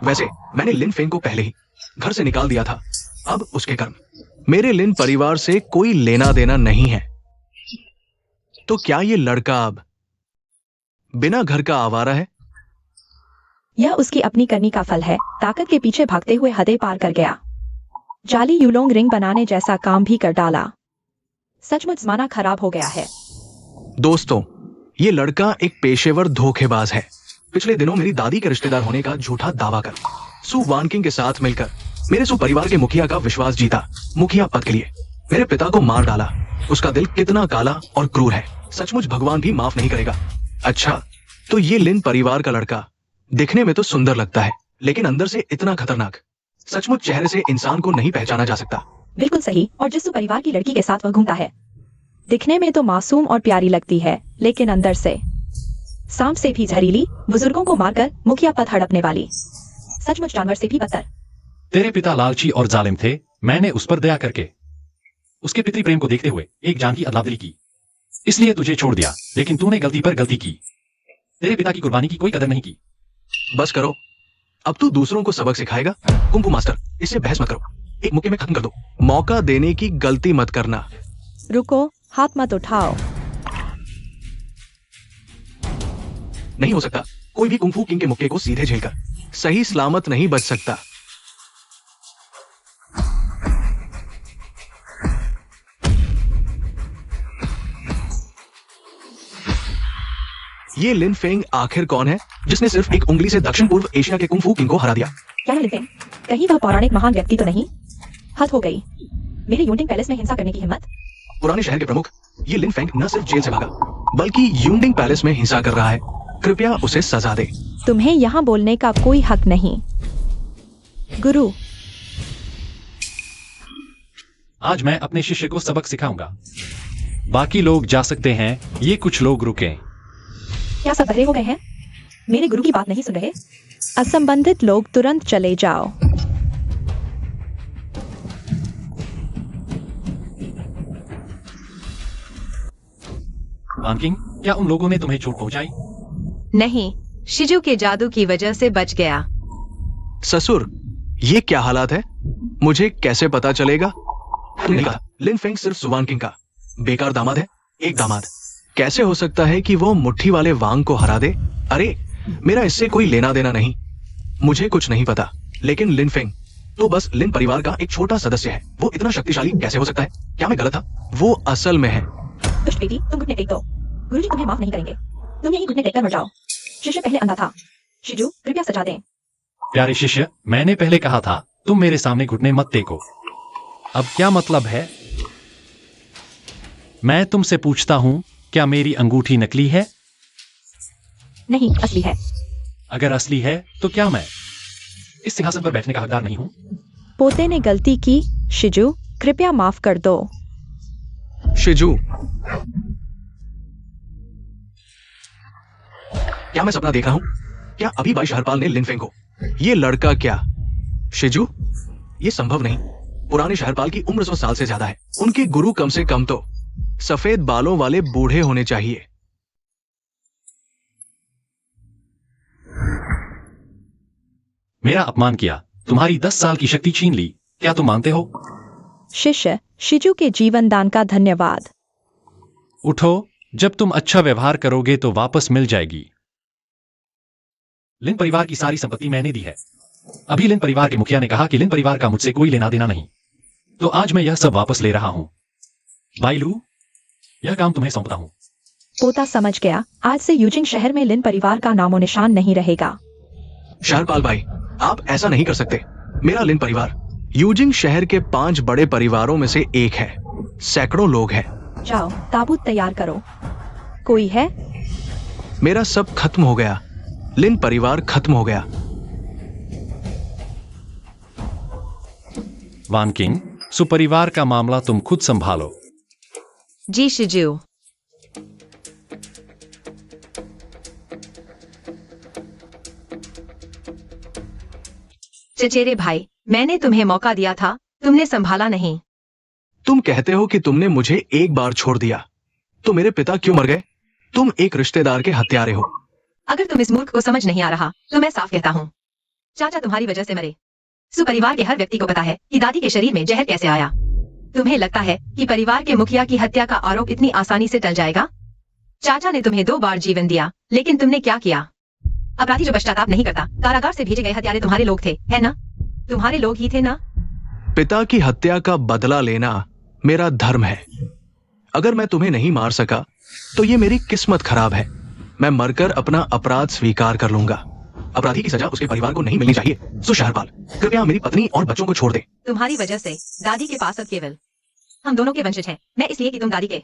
वैसे मैंने लिन फेंग को पहले ही घर से निकाल दिया था। अब उसके कर्म। मेरे लिन परिवार से कोई लेना देना नहीं है। तो क्या ये लड़का अब बिना घर का आवारा है? यह उसकी अपनी करनी का फल है। ताकत के पीछे भागते हुए हदें पार कर गया। जाली यूलोंग रिंग बनाने जैसा काम भी कर डाला। सचमुच जमाना खराब हो गया है। दोस्तों, ये लड़का एक पेशेवर धोखेबाज है। पिछले दिनों मेरी दादी के रिश्तेदार होने का झूठा दावा कर सु वानकिंग के साथ मिलकर मेरे सु परिवार के मुखिया का विश्वास जीता। मुखिया पद के लिए मेरे पिता को मार डाला। उसका दिल कितना काला और क्रूर है, सचमुच भगवान भी माफ नहीं करेगा। अच्छा, तो ये लिन परिवार का लड़का दिखने में तो सुंदर लगता है, लेकिन अंदर से इतना खतरनाक। सचमुच चेहरे से इंसान को नहीं पहचाना जा सकता। बिल्कुल सही। और जिस परिवार की लड़की के साथ वह घूमता है, दिखने में तो मासूम और प्यारी लगती है, लेकिन अंदर से सांप से भी जहरीली, बुजुर्गों को मारकर मुखिया पद हड़पने वाली, सचमुच जानवर से भी बदतर। तेरे पिता लालची और जालिम थे। मैंने उस पर दया करके उसके पितृ प्रेम को देखते हुए एक जान की अदला-बदली की, इसलिए तुझे छोड़ दिया। लेकिन तूने गलती पर गलती की। तेरे पिता की कुर्बानी की कोई कदर नहीं की। बस करो, अब तू दूसरों को सबक सिखाएगा। कुंफू मास्टर, इससे बहस मत करो, एक मुक्के में खत्म कर दो। मौका देने की गलती मत करना। रुको, हाथ मत उठाओ। नहीं हो सकता कोई भी कुंफू किंग के मुक्के को सीधे झेलकर सही सलामत नहीं बच सकता। ये लिन फेंग आखिर कौन है जिसने सिर्फ एक उंगली से दक्षिण पूर्व एशिया के कुंफू किंग को हरा दिया? क्या है लिन? कहीं वह पौराणिक महान व्यक्ति तो नहीं? हद हो गई। मेरे यूनिंग पैलेस में हिंसा करने की हिम्मत। पुराने शहर के प्रमुख, ये लिन फेंग न सिर्फ जेल से भागा, बल्कि यूनिंग पैलेस में हिंसा कर रहा है। कृपया उसे सजा दे। तुम्हें यहाँ बोलने का कोई हक नहीं। गुरु, आज मैं अपने शिष्य को सबक सिखाऊंगा। बाकी लोग जा सकते हैं, ये कुछ लोग रुके। क्या सब बहरे हो गए हैं? मेरे गुरु की बात नहीं सुन रहे? असंबंधित लोग तुरंत चले जाओ। वानकिंग, क्या उन लोगों ने तुम्हें चोट पहुंचाई? नहीं, शिजू के जादू की वजह से बच गया। ससुर, ये क्या हालात है? मुझे कैसे पता चलेगा? नहीं कहा, लिन फेंग सिर्फ सुवान किंग का बेकार दामाद है। एक दामाद कैसे हो सकता है कि वो मुट्ठी वाले वांग को हरा दे? अरे, मेरा इससे कोई लेना देना नहीं। मुझे कुछ नहीं पता, लेकिन लिन फेंग तो बस लिन परिवार का एक छोटा सदस्य है। वो इतना शक्तिशाली कैसे हो सकता है? क्या मैं गलत था? वो असल में है। दुष्ट बेटी, तुम घुटने टेक दो। गुरुजी तुम्हें माफ नहीं करेंगे। तुम यही घुटने टेककर मर जाओ। शिशु पहले अंधा था। शिजू, कृपया सजा दें। प्यारे शिष्य, मैंने पहले कहा था तुम मेरे सामने घुटने मत टेको। अब क्या मतलब है? मैं तुमसे पूछता हूं, क्या मेरी अंगूठी नकली है? नहीं, असली है। अगर असली है तो क्या मैं इस सिंहासन पर बैठने का हकदार नहीं हूं? पोते ने गलती की। शिजू, कृपया माफ कर दो। शिजू, क्या मैं सपना देख रहा हूं? क्या अभी भाई शहरपाल ने लिन फेंग को? ये लड़का क्या? शिजू, ये संभव नहीं। पुराने शहरपाल की उम्र 100 साल से ज्यादा है। उनके गुरु कम से कम तो सफेद बालों वाले बूढ़े होने चाहिए। मेरा अपमान किया, तुम्हारी 10 साल की शक्ति छीन ली। क्या तुम मानते हो? शिष्य, शिजू के जीवन दान का धन्यवाद। उठो, जब तुम अच्छा व्यवहार करोगे तो वापस मिल जाएगी। लिन परिवार की सारी संपत्ति मैंने दी है। अभी लिन परिवार के मुखिया ने कहा कि लिन परिवार का मुझसे कोई लेना देना नहीं, तो आज मैं यह सब वापस ले रहा हूं। बाइलू, यह काम तुम्हें सौंपता हूं। पोता समझ गया। आज से यूजिंग शहर में लिन परिवार का नामो निशान नहीं रहेगा। शहरपाल भाई, आप ऐसा नहीं कर सकते। मेरा लिन परिवार यूजिंग शहर के 5 बड़े परिवारों में से एक है। सैकड़ों लोग हैं। जाओ, ताबूत तैयार करो। कोई है? मेरा सब खत्म हो गया। लिन परिवार खत्म हो गया। वान किंग, सुपरिवार का मामला तुम खुद संभालो। जी शिजू। चचेरे भाई, मैंने तुम्हें मौका दिया था, तुमने संभाला नहीं। तुम कहते हो कि तुमने मुझे एक बार छोड़ दिया, तो मेरे पिता क्यों मर गए? तुम एक रिश्तेदार के हत्यारे हो। अगर तुम इस मूर्ख को समझ नहीं आ रहा तो मैं साफ कहता हूँ, चाचा तुम्हारी वजह से मरे। सुपरिवार के हर व्यक्ति को पता है कि दादी के शरीर में जहर कैसे आया। तुम्हें लगता है कि परिवार के मुखिया की हत्या का आरोप इतनी आसानी से टल जाएगा? चाचा ने तुम्हें 2 बार जीवन दिया, लेकिन तुमने क्या किया? अपराधी जो पश्चाताप नहीं करता, कारागार से भेजे गए हत्यारे तुम्हारे लोग थे, है ना? तुम्हारे लोग ही थे ना? पिता की हत्या का बदला लेना मेरा धर्म है। अगर मैं तुम्हें नहीं मार सका तो ये मेरी किस्मत खराब है। मैं मरकर अपना अपराध स्वीकार कर लूंगा। अपराधी की सजा उसके परिवार को नहीं मिलनी चाहिए। सो शहरपाल, कृपया मेरी पत्नी और बच्चों को छोड़ दे। तुम्हारी वजह से दादी के पास अब केवल हम दोनों के वंशज हैं। मैं इसलिए कि तुम दादी के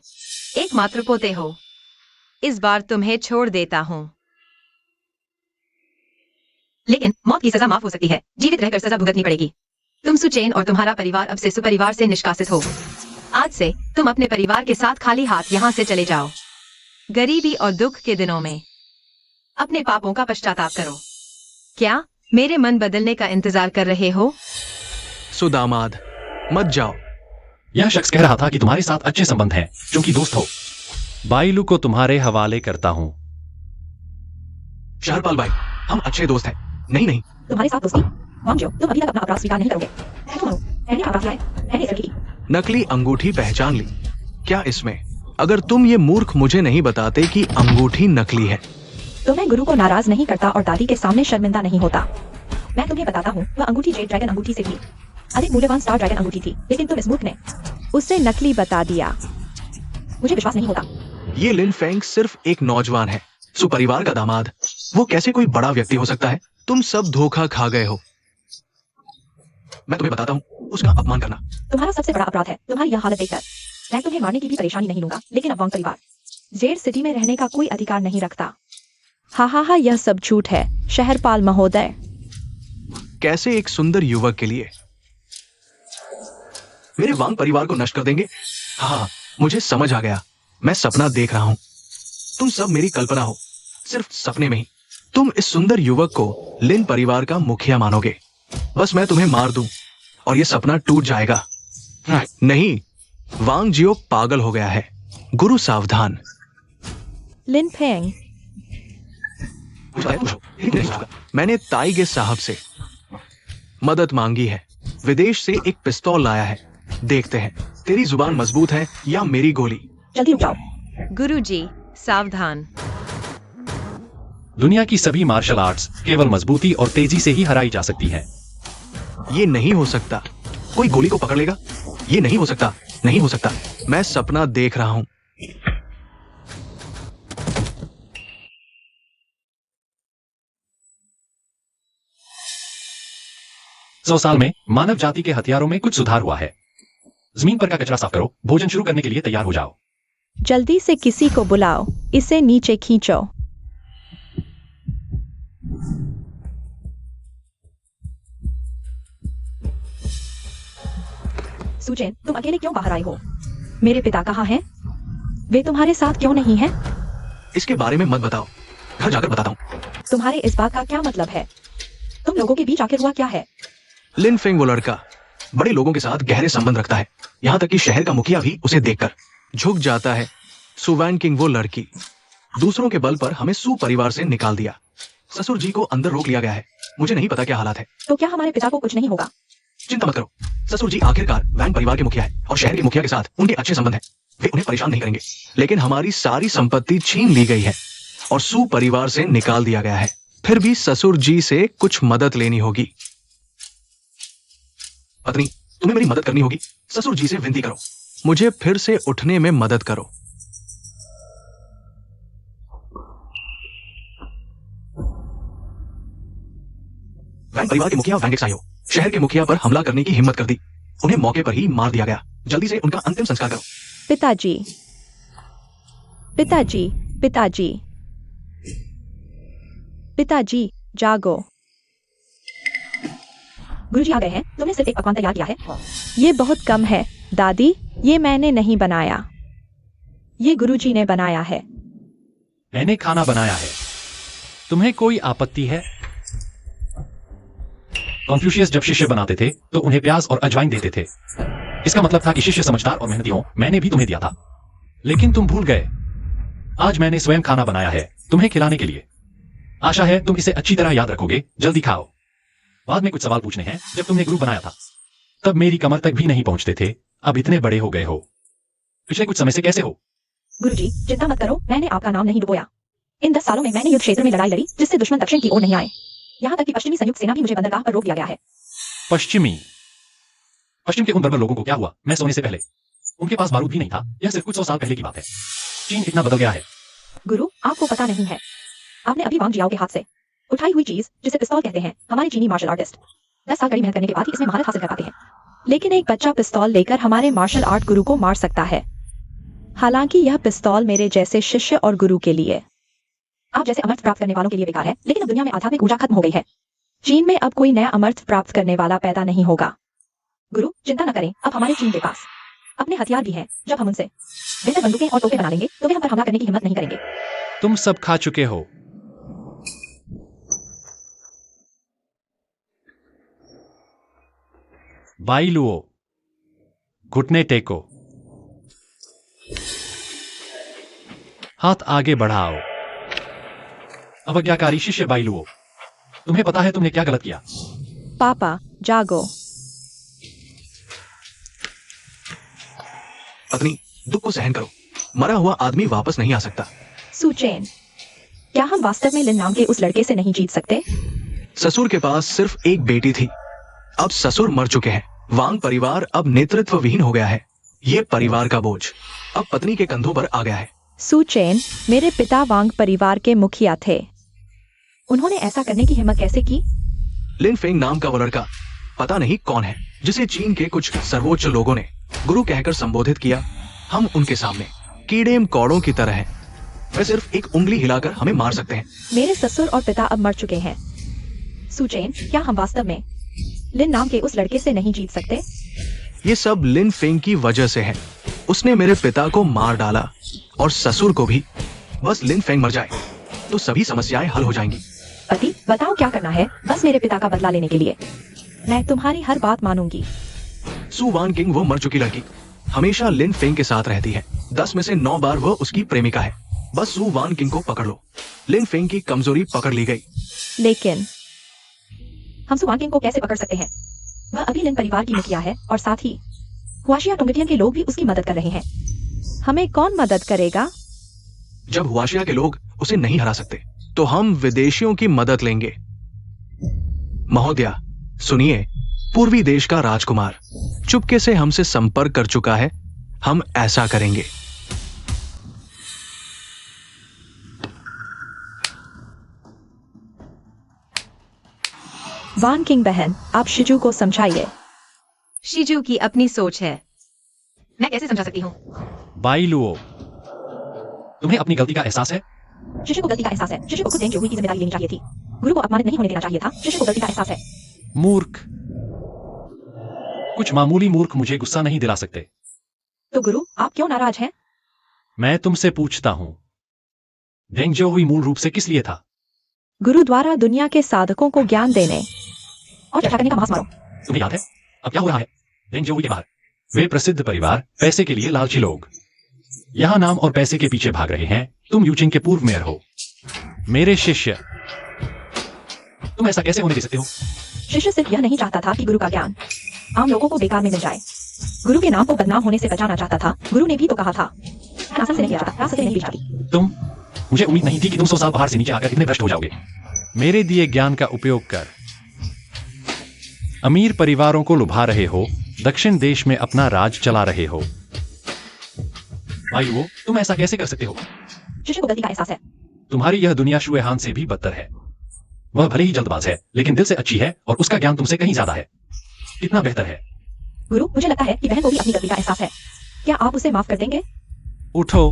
एकमात्र पोते हो, इस बार तुम्हें छोड़ देता हूँ। लेकिन मौत की सजा माफ हो सकती है, जीवित रहकर सजा भुगतनी पड़ेगी। तुम सुचैन और तुम्हारा परिवार अब से सुपरिवार से निष्कासित हो। आज से तुम अपने परिवार के साथ खाली हाथ यहाँ से चले जाओ। गरीबी और दुख के दिनों में अपने पापों का पश्चाताप करो। क्या मेरे मन बदलने का इंतजार कर रहे हो? सुदामाद, मत जाओ। यह शख्स कह रहा था कि तुम्हारे साथ अच्छे संबंध हैं, क्योंकि दोस्त हो। बाइलू को तुम्हारे हवाले करता हूँ। शहरपाल भाई, हम अच्छे दोस्त हैं। नहीं नहीं, तुम्हारे साथ दोस्ती? वांगजियो, तुम अभी तक अपना अपराध स्वीकार नहीं करोगे। तुम मानो, मैंने अपराध किया है, मैंने इस लड़की की। नकली अंगूठी पहचान ली क्या इसमें? अगर तुम ये मूर्ख मुझे नहीं बताते कि अंगूठी नकली है तो मैं गुरु को नाराज नहीं करता और दादी के सामने शर्मिंदा नहीं होता। मैं तुम्हें बताता हूँ, वह अंगूठी जेड ड्रैगन अंगूठी से भी अधिक मूल्यवान स्टार ड्रैगन अंगूठी थी, लेकिन तुम इस मूर्ख ने उसे नकली बता दिया। मुझे विश्वास नहीं होता। ये लिन फेंग सिर्फ एक नौजवान है, सुपरिवार का दामाद। वो कैसे कोई बड़ा व्यक्ति हो सकता है? तुम सब धोखा खा गए हो। मैं तुम्हें बताता हूँ, उसका अपमान करना तुम्हारा सबसे बड़ा अपराध है। तुम्हारी यह हालत देखकर मैं तुम्हें मारने की भी परेशानी नहीं लूंगा, लेकिन अब वांग परिवार जेड सिटी में रहने का कोई अधिकार नहीं रखता। हा, यह सब झूठ है, शहरपाल महोदय। कैसे एक सुंदर युवक के लिए मेरे वांग परिवार को नष्ट कर देंगे? हाँ, मुझे समझ आ गया। मैं सपना देख रहा हूं। तुम सब मेरी कल्पना हो, सिर्फ सपने में ही। तुम इस सुंदर युवक को लिन परिवार का मुखिया मानोगे। बस मैं तुम्हें मार दूं और ये सपना टूट जाएगा। नहीं, वांग जियो पागल हो गया है। गुरु सावधान। लिन फेंग, मैंने ताइगे साहब से मदद मांगी है। विदेश से एक पिस्तौल लाया है। देखते हैं तेरी जुबान मजबूत है या मेरी गोली। जल्दी रुक जाओ। गुरुजी, सावधान। दुनिया की सभी मार्शल आर्ट्स केवल मजबूती और तेजी से ही हराई जा सकती है। ये नहीं हो सकता। कोई गोली को पकड़ लेगा? ये नहीं हो सकता, नहीं हो सकता। मैं सपना देख रहा हूं। 100 साल में मानव जाति के हथियारों में कुछ सुधार हुआ है। जमीन पर का कचरा साफ करो, भोजन शुरू करने के लिए तैयार हो जाओ। जल्दी से किसी को बुलाओ, इसे नीचे खींचो। सुचैन, तुम अकेले क्यों बाहर आए हो? मेरे पिता कहाँ हैं? वे तुम्हारे साथ क्यों नहीं हैं? इसके बारे में मत बताओ, घर जाकर बताता हूँ। तुम्हारे इस बात का क्या मतलब है? तुम लोगों के बीच आखिर हुआ क्या है? लिन फेंग वो लड़का बड़े लोगों के साथ गहरे संबंध रखता है, यहाँ तक कि शहर का मुखिया भी उसे देखकर झुक जाता है। सु वान किंग वो लड़की दूसरों के बल पर हमें सु परिवार से निकाल दिया। ससुर जी को अंदर रोक लिया गया है। मुझे नहीं पता क्या हालात है। तो क्या हमारे पिता को कुछ नहीं होगा? चिंता मत करो, ससुर जी आखिरकार वैंग परिवार के मुखिया है और शहर के मुखिया के साथ उनके अच्छे संबंध हैं। वे उन्हें परेशान नहीं करेंगे। लेकिन हमारी सारी संपत्ति छीन ली गई है और सु परिवार से निकाल दिया गया है। फिर भी ससुर जी से कुछ मदद लेनी होगी। पत्नी, तुम्हें मेरी मदद करनी होगी। ससुर जी से विनती करो, मुझे फिर से उठने में मदद करो। वैंग परिवार के मुखिया वैंग एक्सायो शहर के मुखिया पर हमला करने की हिम्मत कर दी। उन्हें मौके पर ही मार दिया गया। जल्दी से उनका अंतिम संस्कार करो। पिताजी, पिताजी, पिताजी, पिताजी, जागो। गुरुजी आ गए हैं। तुमने सिर्फ एक पकवान तैयार किया है। ये बहुत कम है दादी, ये मैंने नहीं बनाया, ये गुरुजी ने बनाया है। मैंने खाना बनाया है। तुम्हें कोई आपत्ति है? कॉन्फ्यूशियस जब शिष्य बनाते थे तो उन्हें प्याज और अजवाइन देते थे। इसका मतलब था कि शिष्य समझदार और मेहनती हो। मैंने भी तुम्हें दिया था, लेकिन तुम भूल गए। आज मैंने स्वयं खाना बनाया है तुम्हें खिलाने के लिए। आशा है तुम इसे अच्छी तरह याद रखोगे। जल्दी खाओ। बाद में कुछ सवाल पूछने हैं। जब तुमने ग्रुप बनाया था तब मेरी कमर तक भी नहीं पहुंचते थे। अब इतने बड़े हो गए हो। पिछले कुछ समय से कैसे हो? गुरुजी चिंता मत करो, मैंने आपका नाम नहीं डुबोया। इन 10 सालों में मैंने युद्ध क्षेत्र में लड़ाई लड़ी जिससे दुश्मन दक्षिण की ओर नहीं आए। यहाँ तक कि पश्चिमी संयुक्त सेना भी मुझे बंदरगाह पर रोक दिया गया है। पश्चिम के उन बर्बर लोगों को क्या हुआ? मैं सोने से पहले उनके पास बारूद भी नहीं था। यह सिर्फ कुछ 100 साल पहले की बात है। चीन इतना बदल गया है। गुरु आपको पता नहीं है, आपने अभी वांग जियाओ के हाथ से उठाई हुई चीज जिसे पिस्तौल कहते हैं, हमारे चीनी मार्शल आर्टिस्ट 10 साल कड़ी मेहनत करने के बाद ही इसमें महारत हासिल कर पाते हैं। लेकिन एक बच्चा पिस्तौल लेकर हमारे मार्शल आर्ट गुरु को मार सकता है। हालांकि यह पिस्तौल मेरे जैसे शिष्य और गुरु के लिए, आप जैसे अमर्थ प्राप्त करने वालों के लिए बेकार है, लेकिन अब दुनिया में आध्यात्मिक ऊर्जा खत्म हो गई है। चीन में अब कोई नया अमर्थ प्राप्त करने वाला पैदा नहीं होगा। गुरु चिंता न करें, अब हमारे चीन के पास अपने हथियार भी हैं। जब हम उनसे बेहतर बंदूकें और तोपें बना लेंगे तो वे हम पर हमला करने की हिम्मत नहीं करेंगे। तुम सब खा चुके हो। बाई लुओ, घुटने टेको, हाथ आगे बढ़ाओ। अवज्ञाकारी शिष्य बाई लुओ, तुम्हें पता है तुमने क्या गलत किया? पापा जागो। पत्नी, दुख को सहन करो। मरा हुआ आदमी वापस नहीं आ सकता। सुचेन, क्या हम वास्तव में लिन नाम के उस लड़के से नहीं जीत सकते? ससुर के पास सिर्फ एक बेटी थी। अब ससुर मर चुके हैं। वांग परिवार अब नेतृत्वविहीन हो गया है। ये परिवार का बोझ अब पत्नी के कंधों पर आ गया है। सुचेन मेरे पिता वांग परिवार के मुखिया थे। उन्होंने ऐसा करने की हिम्मत कैसे की? लिन फेंग नाम का वो लड़का पता नहीं कौन है, जिसे चीन के कुछ सर्वोच्च लोगों ने गुरु कहकर संबोधित किया। हम उनके सामने कीड़े कौड़ों की तरह हैं। वे सिर्फ एक उंगली हिलाकर हमें मार सकते हैं। मेरे ससुर और पिता अब मर चुके हैं। सुचेन, क्या हम वास्तव में लिन नाम के उस लड़के से नहीं जीत सकते? ये सब लिन फेंग की वजह से है। उसने मेरे पिता को मार डाला और ससुर को भी। बस लिन फेंग मर जाए तो सभी समस्याएं हल हो जाएंगी। पति, बताओ क्या करना है बस मेरे पिता का बदला लेने के लिए। मैं तुम्हारी हर बात मानूंगी। सु वान किंग वो मर चुकी लड़की हमेशा लिन फेंग के साथ रहती है। 10 में से 9 बार वह उसकी प्रेमिका है। बस सु वान किंग को पकड़ लो। लिन फेंग की कमजोरी पकड़ ली गई। लेकिन हम सु वान किंग को कैसे पकड़ सकते हैं? वह अभी लिन परिवार की मुखिया है और साथ ही हुआशिया टोंगटियन के लोग भी उसकी मदद कर रहे हैं। हमें कौन मदद करेगा? जब हुआशिया के लोग उसे नहीं हरा सकते तो हम विदेशियों की मदद लेंगे। महोदया सुनिए, पूर्वी देश का राजकुमार चुपके से हमसे संपर्क कर चुका है। हम ऐसा करेंगे। वान किंग बहन, आप शिजू को समझाइए। शिजू की अपनी सोच है। मैं कैसे समझा सकती हूँ? बाई लुओ, तुम्हें अपनी गलती का एहसास है? शिशु को गलती का एहसास है। शिशु को खुद देंगे हुई की जिम्मेदारी लेनी चाहिए थी। गुरु को अपमानित नहीं होने देना चाहिए था। शिशु को गलती का एहसास है। मूर्ख, कुछ मामूली मूर्ख मुझे गुस्सा नहीं दिला सकते। तो गुरु आप क्यों नाराज हैं? मैं तुमसे पूछता हूं, डेंगजो हुई मूल रूप से किस लिए था? गुरु द्वारा दुनिया के साधकों को ज्ञान देने और चर्चा करने का मांस मारो। तुम्हें याद है अब क्या हो रहा है? डेंगजो हुई के बाहर वे प्रसिद्ध परिवार, पैसे के लिए लालची लोग यहां नाम और पैसे के पीछे भाग रहे हैं। तुम यूचिंग के पूर्व मेयर हो। मेरे शिष्य, तुम ऐसा कैसे होने दे सकते हो? शिष्य सिर्फ यह नहीं चाहता था कि गुरु का ज्ञान आम लोगों को बेकार में मिल जाए। गुरु के नाम को बदनाम होने से बचाना चाहता था। गुरु ने भी तो कहा था, रास्ते से नहीं आता, रास्ते से नहीं बिछाती। तुम, मुझे उम्मीद नहीं थी कि तुम 100 साल बाहर से नीचे आकर इतने भ्रष्ट हो जाओगे। मेरे दिए ज्ञान का उपयोग कर अमीर परिवारों को लुभा रहे हो, दक्षिण देश में अपना राज चला रहे हो। भाई वो, तुम ऐसा कैसे कर सकते हो? शिशु को गलती का एहसास है। तुम्हारी यह दुनिया शुएहान से भी बदतर है। वह भले ही जल्दबाज है लेकिन दिल से अच्छी है और उसका ज्ञान तुमसे कहीं ज्यादा है। कितना बेहतर है। गुरु, मुझे लगता है कि बहन को भी अपनी गलती का एहसास है। क्या आप उसे माफ कर देंगे? उठो।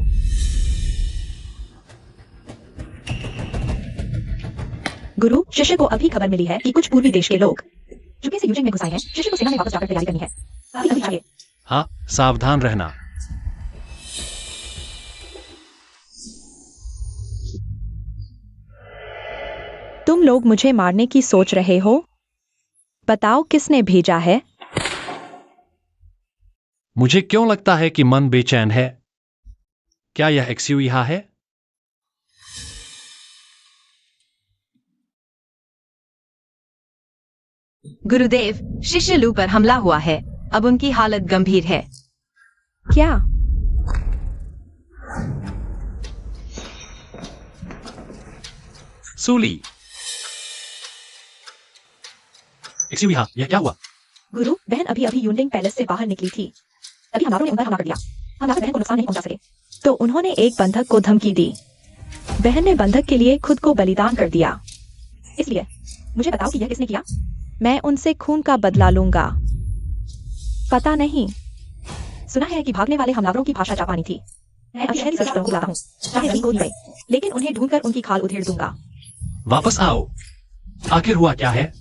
गुरु, शिष्य को अभी खबर मिली है कि कुछ पूर्वी देश के लोग चुपके से यूजिंग में घुस आए हैं। शिष्य को सेना में वापस जाकर तैयारी करनी है। अभी अभी चाहिए। हाँ, सावधान रहना। तुम लोग मुझे मारने की सोच रहे हो? बताओ किसने भेजा है? मुझे क्यों लगता है कि मन बेचैन है? क्या यह एक्सयूइहा है? गुरुदेव, शिष्य लू पर हमला हुआ है। अब उनकी हालत गंभीर है। क्या? सूली। एक्सयूइहा, यह क्या हुआ? गुरु, बहन अभी अभी यूनलिंग पैलेस से बाहर निकली थी। तभी हमलावरों ने उन पर हमला कर दिया। हमलावर बहन को नुकसान नहीं पहुंचा सके। तो उन्होंने एक बंधक को धमकी दी। बहन ने बंधक के लिए खुद को बलिदान कर दिया। इसलिए मुझे बताओ कि यह किसने किया? मैं उनसे खून का बदला लूंगा। पता नहीं। सुना है कि भागने वाले हमलावरों की भाषा जापानी थी। मैं अभी शहरी सुरक्षा को लाता हूँ, चाहे जमीन को ही गए, लेकिन उन्हें ढूंढकर उनकी खाल उधेड़ दूंगा। वापस आओ। आखिर हुआ क्या है?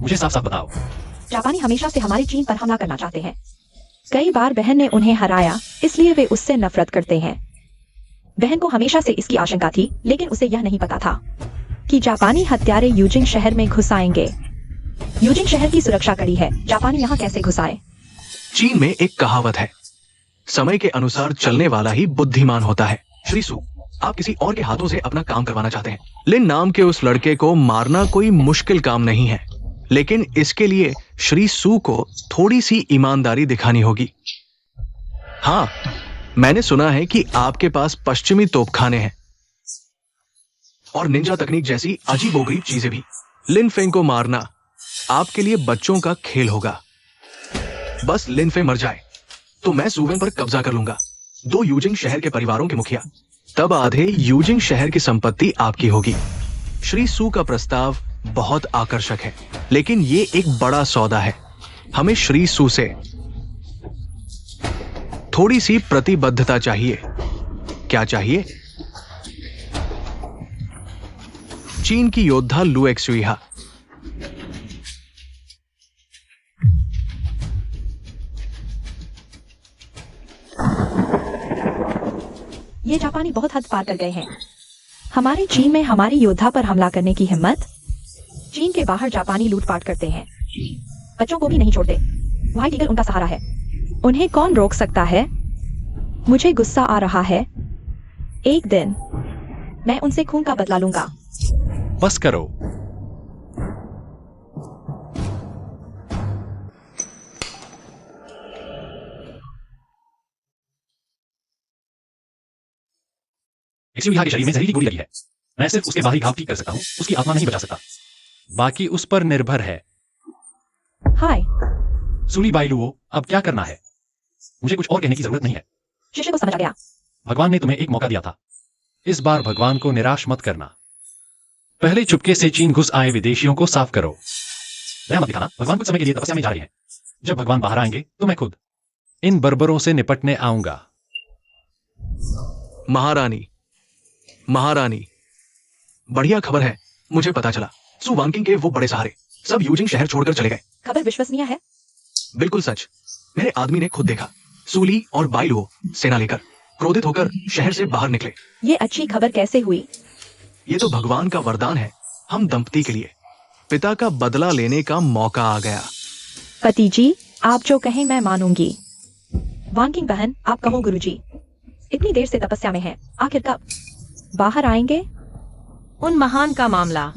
मुझे साफ साफ बताओ। जापानी हमेशा से हमारे चीन पर हमला करना चाहते हैं। कई बार बहन ने उन्हें हराया, इसलिए वे उससे नफरत करते हैं। बहन को हमेशा से इसकी आशंका थी, लेकिन उसे यह नहीं पता था कि जापानी हत्यारे यूजिंग शहर में घुस आएंगे। यूजिंग शहर की सुरक्षा कड़ी है। जापानी यहाँ कैसे घुस आए? चीन में एक कहावत है, समय के अनुसार चलने वाला ही बुद्धिमान होता है। श्री सु, आप किसी और के हाथों से अपना काम करवाना चाहते हैं। लिन नाम के उस लड़के को मारना कोई मुश्किल काम नहीं है, लेकिन इसके लिए श्री सु को थोड़ी सी ईमानदारी दिखानी होगी। हाँ, मैंने सुना है कि आपके पास पश्चिमी तोपखाने हैं और निंजा तकनीक जैसी अजीबोगरीब चीजें भी। लिन फेंग को मारना आपके लिए बच्चों का खेल होगा। बस लिन फेंग मर जाए तो मैं सुवेन पर कब्जा कर लूंगा, 2 यूजिंग शहर के परिवारों के मुखिया। तब आधे यूजिंग शहर की संपत्ति आपकी होगी। श्री सु का प्रस्ताव बहुत आकर्षक है, लेकिन ये एक बड़ा सौदा है। हमें श्री सु से थोड़ी सी प्रतिबद्धता चाहिए। क्या चाहिए? चीन की योद्धा लू एक्सयूइहा। ये जापानी बहुत हद पार कर गए हैं। हमारे चीन में हमारी योद्धा पर हमला करने की हिम्मत? चीन के बाहर जापानी लूटपाट करते हैं, बच्चों को भी नहीं छोड़ते। व्हाइट ईगल उनका सहारा है। उन्हें कौन रोक सकता है? मुझे गुस्सा आ रहा है। एक दिन मैं उनसे खून का बदला लूंगा। बस करो। एक्सयूइहा के शरीर में जहरीली गोली लगी है। मैं सिर्फ उसके बाहरी घाव ठीक कर सकता हूँ, उसकी आत्मा नहीं बचा सकता। बाकी उस पर निर्भर है। हाय सूली बाइलुओ, अब क्या करना है? मुझे कुछ और कहने की जरूरत नहीं है। शिष्य को समझ आ गया। भगवान ने तुम्हें एक मौका दिया था। इस बार भगवान को निराश मत करना। पहले चुपके से चीन घुस आए विदेशियों को साफ करो। दया मत दिखाना। भगवान कुछ समय के लिए तपस्या में जा रहे हैं। जब भगवान बाहर आएंगे तो मैं खुद इन बर्बरों से निपटने आऊंगा। महारानी, महारानी, बढ़िया खबर है। मुझे पता चला सु वांकिंग के वो बड़े सहारे सब यूजिंग शहर छोड़कर चले गए। खबर विश्वसनीय है? बिल्कुल सच। मेरे आदमी ने खुद देखा। सूली और बाइलुओ सेना लेकर क्रोधित होकर शहर से बाहर निकले। ये अच्छी खबर कैसे हुई? ये तो भगवान का वरदान है हम दंपति के लिए। पिता का बदला लेने का मौका आ गया। पति जी, आप जो कहें मैं मानूंगी। वांकिंग बहन, आप कहो गुरुजी। इतनी देर से तपस्या में है, आखिर कब बाहर आएंगे? उन महान का मामला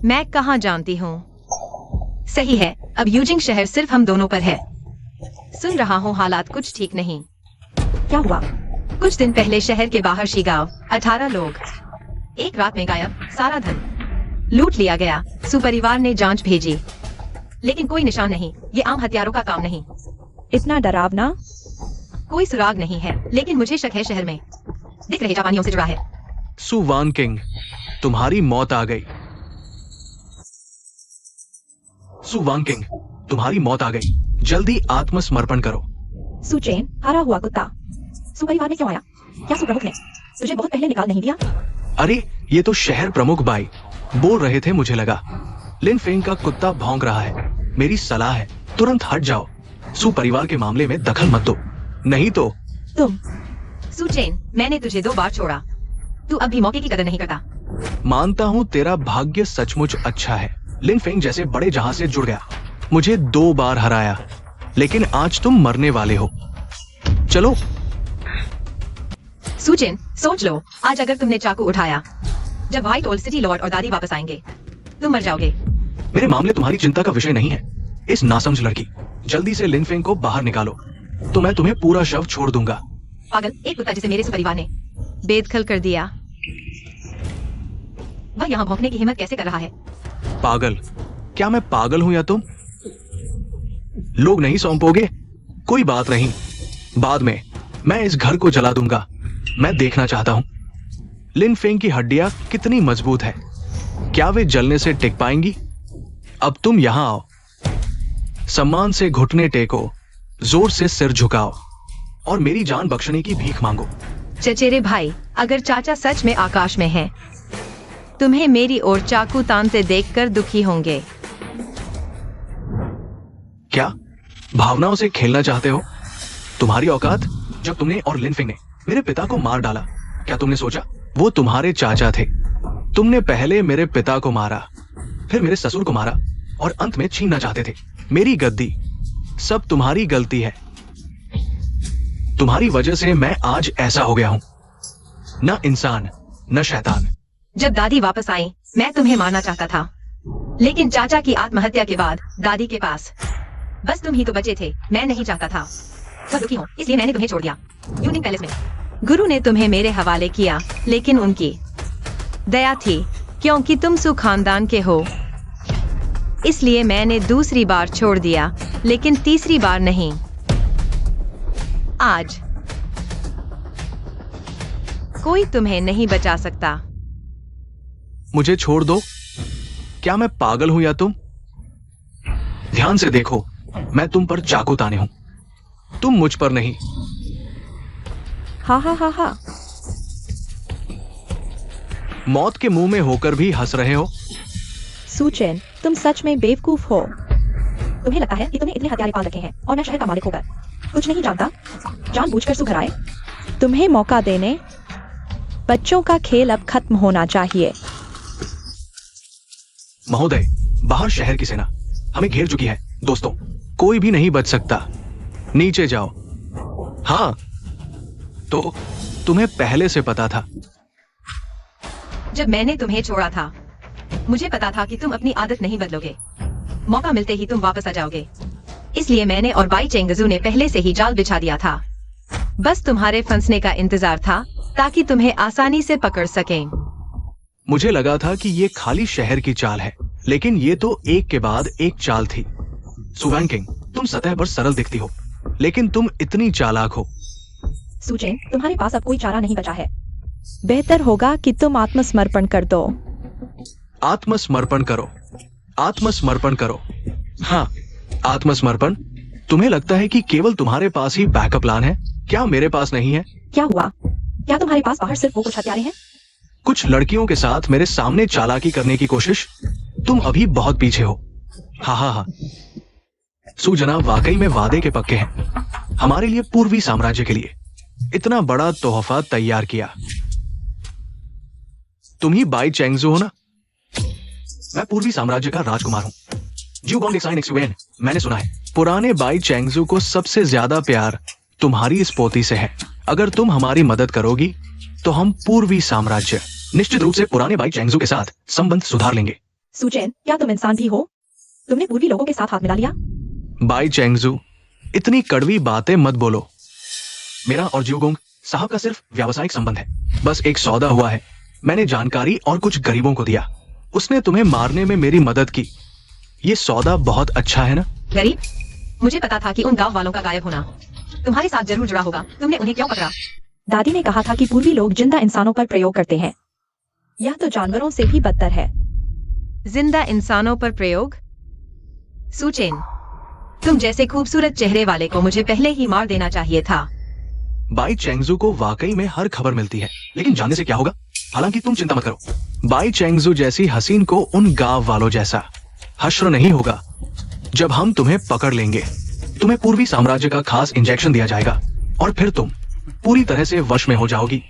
मैं कहाँ जानती हूँ। सही है, अब यूजिंग शहर सिर्फ हम दोनों पर है। सुन रहा हूँ हालात कुछ ठीक नहीं। क्या हुआ? कुछ दिन पहले शहर के बाहर शिगाव 18 लोग एक रात में गायब। सारा धन लूट लिया गया। सुपरिवार ने जांच भेजी, लेकिन कोई निशान नहीं। ये आम हत्यारों का काम नहीं। इतना डरावना? कोई सुराग नहीं है, लेकिन मुझे शक है शहर में दिख रहे जापानियों से जुड़ा है। सु वांकिंग, तुम्हारी मौत आ गई। सु वांकिंग, तुम्हारी मौत आ गई। जल्दी आत्मसमर्पण करो। सुचेन, हारा हुआ कुत्ता। सुपरिवार में क्यों आया? क्या सुप्रमुख ने तुझे बहुत पहले निकाल नहीं दिया? अरे ये तो शहर प्रमुख बाई बोल रहे थे, मुझे लगा लिन फेंग का कुत्ता भौंक रहा है। मेरी सलाह है, तुरंत हट जाओ। सु परिवार के मामले में दखल मत दो, नहीं तो। तुम सुचेन, मैंने तुझे 2 बार छोड़ा। तू अब भी मौके की कदर नहीं करता। मानता हूँ तेरा भाग्य सचमुच अच्छा है, लिन फेंग जैसे बड़े जहाज से जुड़ गया, मुझे 2 बार हराया, लेकिन आज तुम मरने वाले हो। चलो। सुचेन, सोच लो, आज अगर तुमने चाकू उठाया, जब व्हाइट ओल्ड सिटी लॉर्ड और दादी वापस आएंगे, तुम मर जाओगे। मेरे मामले तुम्हारी चिंता का विषय नहीं है। इस नासमझ लड़की, जल्दी से लिन फेंग को बाहर निकालो, तो मैं तुम्हें पूरा शव छोड़ दूंगा। पागल, एक कुत्ता जिसे मेरे परिवार ने बेदखल कर दिया, वह यहाँ भौंकने की हिम्मत कैसे कर रहा है? पागल? क्या मैं पागल हूं या तुम? लोग नहीं सौंपोगे? कोई बात नहीं, बाद में मैं इस घर को जला दूंगा। मैं देखना चाहता हूं लिन फेंग की हड्डियां कितनी मजबूत है, क्या वे जलने से टिक पाएंगी? अब तुम यहां आओ, सम्मान से घुटने टेको, जोर से सिर झुकाओ और मेरी जान बख्शने की भीख मांगो। चचेरे भाई, अगर चाचा सच में आकाश में हैं, तुम्हें मेरी ओर चाकू तानते देखकर दुखी होंगे। क्या भावनाओं से खेलना चाहते हो? तुम्हारी औकात? जब तुमने और लिन फेंग ने मेरे पिता को मार डाला, क्या तुमने सोचा वो तुम्हारे चाचा थे? तुमने पहले मेरे पिता को मारा, फिर मेरे ससुर को मारा और अंत में छीनना चाहते थे मेरी गद्दी। सब तुम्हारी गलती है। तुम्हारी वजह से मैं आज ऐसा हो गया हूं, न इंसान न शैतान। जब दादी वापस आई, मैं तुम्हें मारना चाहता था, लेकिन चाचा की आत्महत्या के बाद दादी के पास बस तुम ही तो बचे थे। मैं नहीं चाहता था वह दुखी हो, इसलिए मैंने तुम्हें छोड़ दिया यूनिंग पैलेस में। गुरु ने तुम्हें मेरे हवाले किया, लेकिन उनकी दया थी, क्योंकि तुम सु खानदान के हो, इसलिए मैंने दूसरी बार छोड़ दिया, लेकिन तीसरी बार नहीं। आज कोई तुम्हें नहीं बचा सकता। मुझे छोड़ दो। क्या मैं पागल हूं या तुम? ध्यान से देखो, मैं तुम पर चाकू ताने हूं, तुम मुझ पर नहीं। हा हा हा हा। मौत के मुंह में होकर भी हंस रहे हो। सुचेन, तुम सच में बेवकूफ हो। तुम्हें लगता है कि तुमने इतने हथियार पाल रखे हैं और मैं शहर का मालिक होकर कुछ नहीं जानता, जानबूझकर सु घर आए। तुम्हें मौका देने, बच्चों का खेल अब खत्म होना चाहिए। महोदय, बाहर शहर की सेना हमें घेर चुकी है। दोस्तों, कोई भी नहीं बच सकता। नीचे जाओ। हाँ, तो तुम्हें पहले से पता था। जब मैंने तुम्हें छोड़ा था, मुझे पता था कि तुम अपनी आदत नहीं बदलोगे। मौका मिलते ही तुम वापस आ जाओगे, इसलिए मैंने और बाई चेंगजू ने पहले से ही जाल बिछा दिया था। बस तुम्हारे फंसने का इंतजार था, ताकि तुम्हें आसानी से पकड़ सकें। मुझे लगा था कि ये खाली शहर की चाल है, लेकिन ये तो एक के बाद एक चाल थी। सु वांकिंग, तुम सतह पर सरल दिखती हो, लेकिन तुम इतनी चालाक हो। सुचेन, तुम्हारे पास अब कोई चारा नहीं बचा है। बेहतर होगा कि तुम आत्मसमर्पण कर दो। आत्मसमर्पण करो, आत्मसमर्पण करो। हाँ, आत्मसमर्पण। तुम्हें लगता है कि केवल तुम्हारे पास ही बैकअप प्लान है? क्या मेरे पास नहीं है? क्या हुआ? क्या तुम्हारे पास बाहर सिर्फ वो कुछ हथियारे हैं? कुछ लड़कियों के साथ मेरे सामने चालाकी करने की कोशिश। तुम अभी बहुत पीछे हो। हा हा हा। सु जनाब वाकई में वादे के पक्के हैं। हमारे लिए पूर्वी साम्राज्य के लिए इतना बड़ा तोहफा तैयार किया। तुम ही बाई चेंगजू हो ना? मैं पूर्वी साम्राज्य का राजकुमार हूं। ज्यूगोंग एक्साइन एक्सुएन, मैंने सुना है पुराने बाई चेंगजू को सबसे ज्यादा प्यार तुम्हारी इस पोती से है। अगर तुम हमारी मदद करोगी तो हम पूर्वी साम्राज्य निश्चित रूप से पुराने बाई चेंगजू के साथ संबंध सुधार लेंगे। सुचेन, क्या तुम इंसान भी हो? तुमने पूर्वी लोगों के साथ हाथ मिला लिया? बाई चेंगजू, इतनी कड़वी बातें मत बोलो। मेरा और ज्यूगोंग साहब का सिर्फ व्यावसायिक संबंध है। बस एक सौदा हुआ है। मैंने जानकारी और कुछ गरीबों को दिया। उसने तुम्हें मारने में मेरी मदद की। ये सौदा बहुत अच्छा है ना? गरीब? मुझे पता था कि उन गांव वालों का गायब होना तुम्हारे साथ जरूर जुड़ा होगा। तुमने उन्हें क्यों पकड़ा? दादी ने कहा था कि पूर्वी लोग जिंदा इंसानों पर प्रयोग करते हैं। यह तो जानवरों से भी बदतर है। जिंदा इंसानों पर प्रयोग? सुचेन, तुम जैसे खूबसूरत चेहरे वाले को मुझे पहले ही मार देना चाहिए था। बाई चेंगजू को वाकई में हर खबर मिलती है, लेकिन जानने से क्या होगा? हालांकि तुम चिंता मत करो। बाई चेंगजू जैसी हसीन को उन गांव वालों जैसा हश्र नहीं होगा। जब हम तुम्हें पकड़ लेंगे, तुम्हें पूर्वी साम्राज्य का खास इंजेक्शन दिया जाएगा और फिर तुम पूरी तरह से वश में हो जाओगी।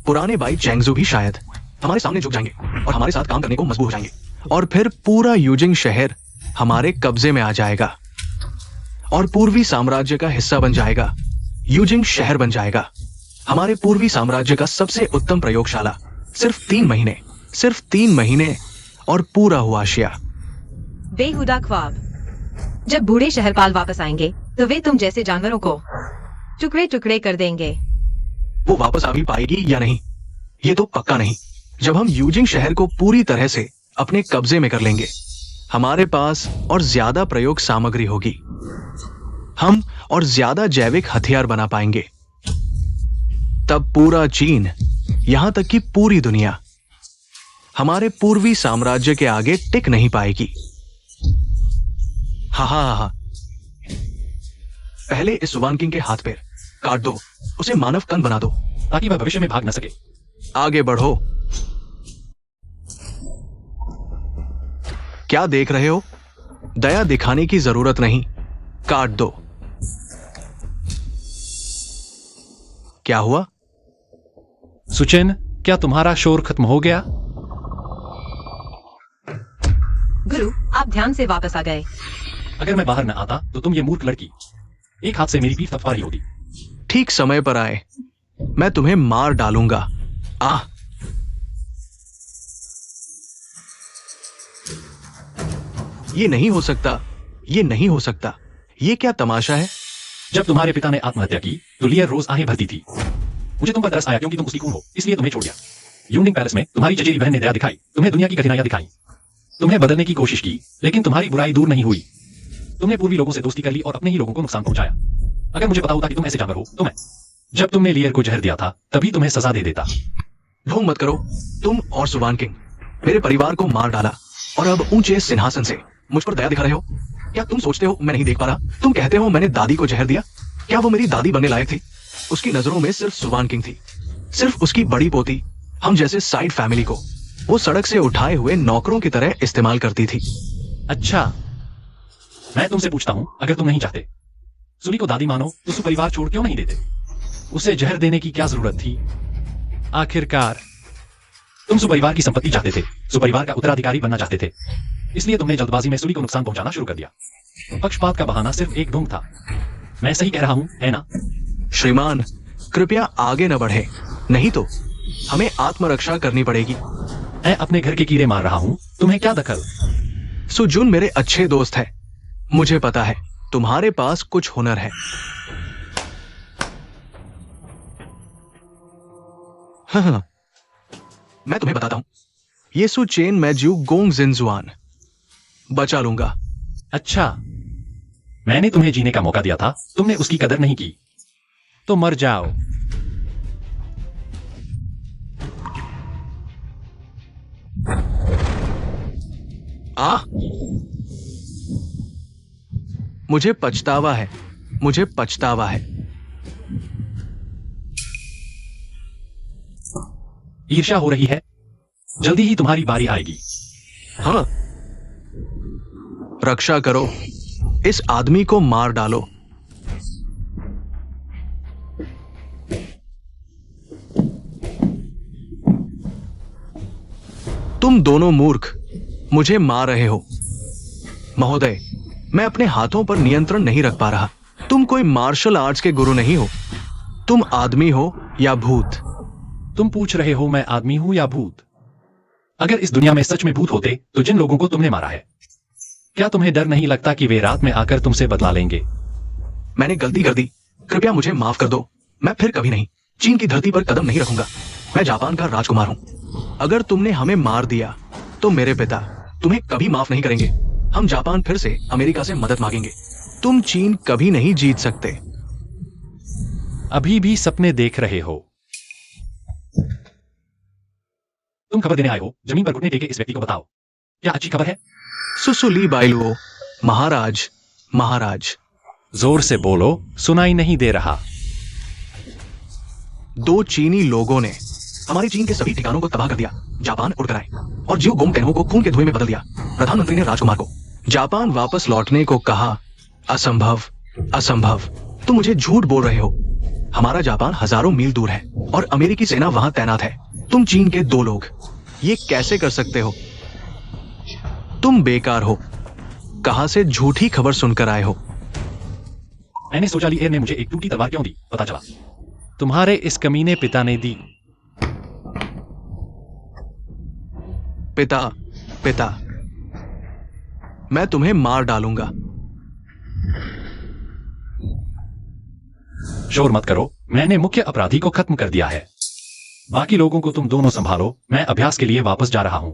पुराने बाई चैंगजू भी शायद हमारे सामने झुक जाएंगे और हमारे साथ काम करने को मजबूर हो जाएंगे, और फिर पूरा यूजिंग शहर हमारे कब्जे में आ जाएगा और पूर्वी साम्राज्य का हिस्सा बन जाएगा। यूजिंग शहर बन जाएगा हमारे पूर्वी साम्राज्य का सबसे उत्तम प्रयोगशाला। सिर्फ 3 महीने और पूरा हुआ आशिया। बेहुदा ख्वाब। जब बूढ़े शहरपाल वापस आएंगे तो वे तुम जैसे जानवरों को टुकड़े टुकड़े कर देंगे। वो वापस आ भी पाएगी या नहीं, ये तो पक्का नहीं। जब हम यूजिंग शहर को पूरी तरह से अपने कब्जे में कर लेंगे, हमारे पास और ज्यादा प्रयोग सामग्री होगी, हम और ज्यादा जैविक हथियार बना पाएंगे। तब पूरा चीन, यहां तक कि पूरी दुनिया हमारे पूर्वी साम्राज्य के आगे टिक नहीं पाएगी। हा। पहले इस सुवान किंग के हाथ पैर काट दो, उसे मानव कण बना दो ताकि वह भविष्य में भाग न सके। आगे बढ़ो। क्या देख रहे हो? दया दिखाने की जरूरत नहीं, काट दो। क्या हुआ? सुचेन, क्या तुम्हारा शोर खत्म हो गया? गुरु, आप ध्यान से वापस आ गए। अगर मैं बाहर न आता तो तुम ये मूर्ख लड़की एक हाथ से मेरी पीठ थपथपा रही होती। ठीक समय पर आए, मैं तुम्हें मार डालूंगा। आ ये नहीं हो सकता, ये नहीं हो सकता। ये क्या तमाशा है? जब तुम्हारे पिता ने आत्महत्या की तो लियर रोज आहें भरती थी। मुझे तुम पर तरस आया क्योंकि तुम उसकी खून हो, इसलिए तुम्हें छोड़ दिया। यूनिंग पैलेस में तुम्हारी चचेरी बहन ने दया दिखाई, तुम्हें दुनिया की कठिनाइयां दिखाई, तुम्हें बदलने की कोशिश की, लेकिन तुम्हारी बुराई दूर नहीं हुई। तुमने पूर्वी लोगों से दोस्ती कर ली और अपने ही लोगों को नुकसान पहुंचाया। अगर मुझे पता होता कि तुम ऐसे जानवर हो तो मैं, जब तुमने लियर को जहर दिया था तभी तुम्हें सजा दे देता। ढोंग मत करो। तुम और सुवान किंग मेरे परिवार को मार डाला और अब ऊंचे सिंहासन से मुझ पर दया दिखा रहे हो। क्या तुम सोचते हो मैं नहीं देख पा रहा? तुम कहते हो मैंने दादी को जहर दिया। क्या वो मेरी दादी बनने लायक थी? उसकी नजरों में सिर्फ सुवान किंग थी, सिर्फ उसकी बड़ी पोती हम जैसे साइड फैमिली को वो सड़क से उठाए हुए नौकरों की तरह इस्तेमाल करती थी। अच्छा, मैं तुमसे पूछता हूं, अगर तुम नहीं चाहते सुनी को दादी मानो तो सुपरिवार छोड़ क्यों नहीं देते? उसे जहर देने की क्या जरूरत थी? आखिरकार तुम सुपरिवार की संपत्ति चाहते थे, सुपरिवार का उत्तराधिकारी बनना चाहते थे, इसलिए तुमने जल्दबाजी में सुली को नुकसान पहुंचाना शुरू कर दिया। पक्षपात का बहाना सिर्फ एक ढोंग था। मैं सही कह रहा हूं, है ना? श्रीमान, कृपया आगे न बढ़े, नहीं तो हमें आत्मरक्षा करनी पड़ेगी। मैं अपने घर के कीड़े मार रहा हूं, तुम्हें क्या दखल? सुजुन मेरे अच्छे दोस्त है, मुझे पता है तुम्हारे पास कुछ हुनर है। हाँ, मैं तुम्हें बताता हूं, ये सु चेन मैज्यू गोंग जिनजुआन बचा लूंगा। अच्छा, मैंने तुम्हें जीने का मौका दिया था, तुमने उसकी कदर नहीं की, तो मर जाओ। मुझे पछतावा है, मुझे पछतावा है। ईर्ष्या हो रही है, जल्दी ही तुम्हारी बारी आएगी। हाँ, रक्षा करो, इस आदमी को मार डालो। तुम दोनों मूर्ख मुझे मार रहे हो। महोदय, मैं अपने हाथों पर नियंत्रण नहीं रख पा रहा। तुम कोई मार्शल आर्ट्स के गुरु नहीं हो। तुम आदमी हो या भूत? तुम पूछ रहे हो मैं आदमी हूं या भूत? अगर इस दुनिया में सच में भूत होते तो जिन लोगों को तुमने मारा है, क्या तुम्हें डर नहीं लगता कि वे रात में आकर तुमसे बदला लेंगे? मैंने गलती कर दी, कृपया मुझे माफ कर दो। मैं फिर कभी नहीं चीन की धरती पर कदम नहीं रखूंगा। मैं जापान का राजकुमार हूं। अगर तुमने हमें मार दिया तो मेरे पिता तुम्हें कभी माफ नहीं करेंगे। हम जापान फिर से अमेरिका से मदद मांगेंगे। तुम चीन कभी नहीं जीत सकते। अभी भी सपने देख रहे हो। तुम खबर देने आए हो, जमीन पर घुटने टेके इस व्यक्ति को बताओ, क्या अच्छी खबर है? सुसुली बाइलुओ, महाराज, महाराज। जोर से बोलो, सुनाई नहीं दे रहा। 2 चीनी लोगों ने हमारे चीन के सभी ठिकानों को तबाह कर दिया। जापान उड़कर आए और जियो गोंग तेन्हो को खून के धुएं में बदल दिया। प्रधानमंत्री ने राजकुमार को जापान वापस लौटने को कहा। असंभव, असंभव। तुम मुझे झूठ बोल रहे हो। हमारा जापान हजारों मील दूर है और अमेरिकी सेना वहां तैनात है। तुम चीन के 2 लोग, ये कैसे कर सकते हो? तुम बेकार हो। कहां से झूठी खबर सुनकर आए हो? मैंने सोचा ली एयर ने मुझे एक टूटी तलवार क्यों दी, पता चला तुम्हारे इस कमीने पिता ने दी। पिता, पिता, मैं तुम्हें मार डालूंगा। शोर मत करो, मैंने मुख्य अपराधी को खत्म कर दिया है। बाकी लोगों को तुम दोनों संभालो, मैं अभ्यास के लिए वापस जा रहा हूं।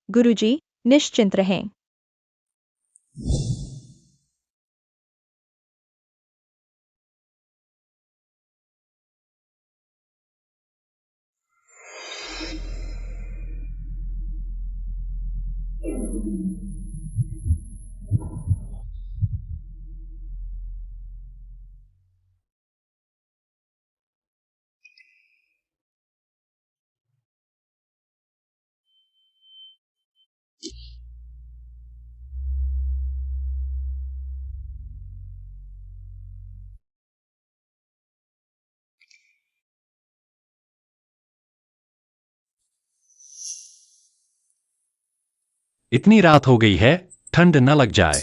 गुरुजी, निश्चिंत रहें। इतनी रात हो गई है, ठंड न लग जाए।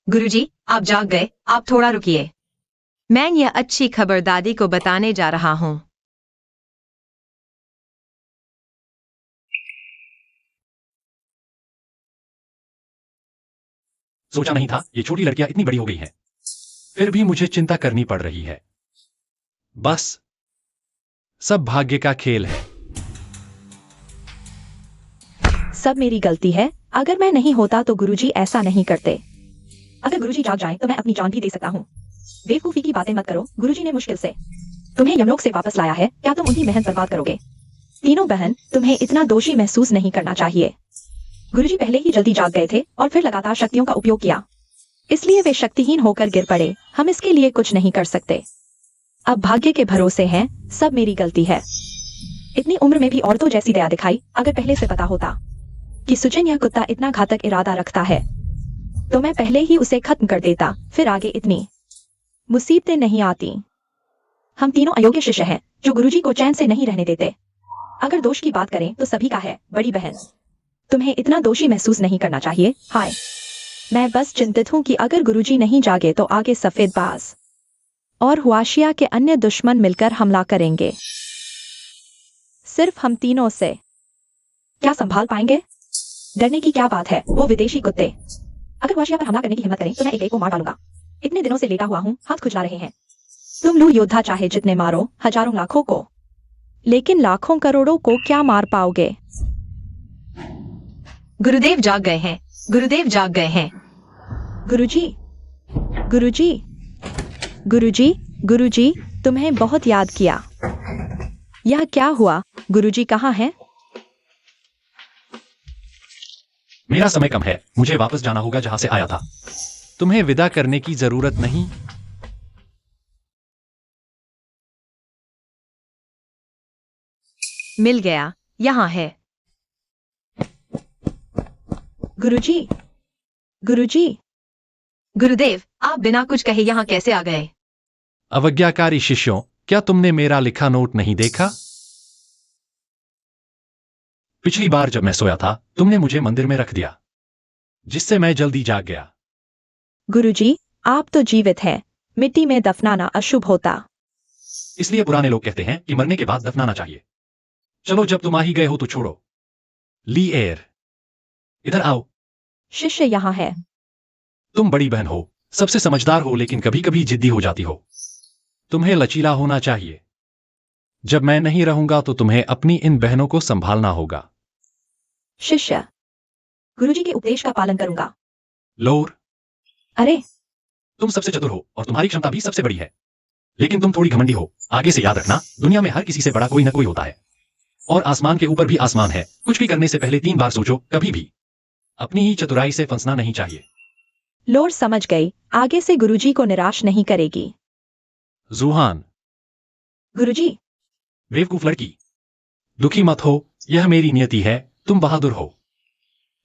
गुरुजी, आप जाग गए। आप थोड़ा रुकिए। मैं यह अच्छी खबर दादी को बताने जा रहा हूँ। सोचा नहीं था ये छोटी लड़कियां इतनी बड़ी हो गई हैं। फिर भी मुझे चिंता करनी पड़ रही है। बस सब भाग्य का खेल है। सब मेरी गलती है। अगर मैं नहीं होता तो गुरुजी ऐसा नहीं करते। अगर गुरुजी जाग जाएं तो मैं अपनी जान भी दे सकता हूँ। बेवकूफी की बातें मत करो। गुरुजी ने मुश्किल से तुम्हें यमलोक से वापस लाया है। क्या तुम उनकी मेहनत बर्बाद करोगे? तीनों बहन, तुम्हें इतना दोषी महसूस नहीं करना चाहिए। गुरुजी पहले ही जल्दी जाग गए थे और फिर लगातार शक्तियों का उपयोग किया, इसलिए वे शक्तिहीन होकर गिर पड़े। हम इसके लिए कुछ नहीं कर सकते। अब भाग्य के भरोसे हैं। सब मेरी गलती है। इतनी उम्र में भी औरतों जैसी दया दिखाई। अगर पहले से पता होता कि सुजन यह कुत्ता इतना घातक इरादा रखता है तो मैं पहले ही उसे खत्म कर देता। फिर आगे इतनी मुसीबतें नहीं आती। हम तीनों अयोग्य शिष्य हैं जो गुरुजी को चैन से नहीं रहने देते। अगर दोष की बात करें तो सभी का है। बड़ी बहन, तुम्हें इतना दोषी महसूस नहीं करना चाहिए। हाय, मैं बस चिंतित हूं कि अगर गुरुजी नहीं जागे तो आगे सफेदबाज और हुआशिया के अन्य दुश्मन मिलकर हमला करेंगे। सिर्फ हम तीनों से क्या संभाल पाएंगे? डरने की क्या बात है? वो विदेशी कुत्ते अगर हुआशिया पर हमला करने की हिम्मत करें तो मैं एक को मार डालूंगा। इतने दिनों से लेटा हुआ हूं, हाथ खुजला रहे हैं। तुम लू योद्धा चाहे जितने मारो, हजारों लाखों को, लेकिन लाखों करोड़ों को क्या मार पाओगे? गुरुदेव जाग गए हैं। गुरुदेव जाग गए हैं। गुरुजी, गुरुजी, गुरुजी, गुरुजी, तुम्हें बहुत याद किया। यह क्या हुआ? गुरुजी कहाँ हैं? मेरा समय कम है, मुझे वापस जाना होगा जहां से आया था। तुम्हें विदा करने की जरूरत नहीं। मिल गया, यहाँ है। गुरुजी, गुरुजी, गुरुदेव, आप बिना कुछ कहे यहाँ कैसे आ गए? अवज्ञाकारी शिष्यों, क्या तुमने मेरा लिखा नोट नहीं देखा? पिछली बार जब मैं सोया था तुमने मुझे मंदिर में रख दिया, जिससे मैं जल्दी जाग गया। गुरुजी, आप तो जीवित हैं। मिट्टी में दफनाना अशुभ होता। इसलिए पुराने लोग कहते हैं कि मरने के बाद दफनाना चाहिए। चलो, जब तुम आ ही गए हो तो छोड़ो। ली एयर, इधर आओ। शिष्य यहाँ है। तुम बड़ी बहन हो, सबसे समझदार हो, लेकिन कभी कभी जिद्दी हो जाती हो। तुम्हें लचीला होना चाहिए। जब मैं नहीं रहूंगा तो तुम्हें अपनी इन बहनों को संभालना होगा। शिष्य, गुरुजी के उपदेश का पालन करूंगा। लोर, अरे, तुम सबसे चतुर हो और तुम्हारी क्षमता भी सबसे बड़ी है, लेकिन तुम थोड़ी घमंडी हो। आगे से याद रखना, दुनिया में हर किसी से बड़ा कोई ना कोई होता है, और आसमान के ऊपर भी आसमान है। कुछ भी करने से पहले 3 बार सोचो। कभी भी अपनी ही चतुराई से फंसना नहीं चाहिए। लोर समझ गई। आगे से गुरुजी को निराश नहीं करेगी। जुहान, गुरुजी, बेवकूफ लड़की, दुखी मत हो, यह मेरी नियति है, तुम बहादुर हो।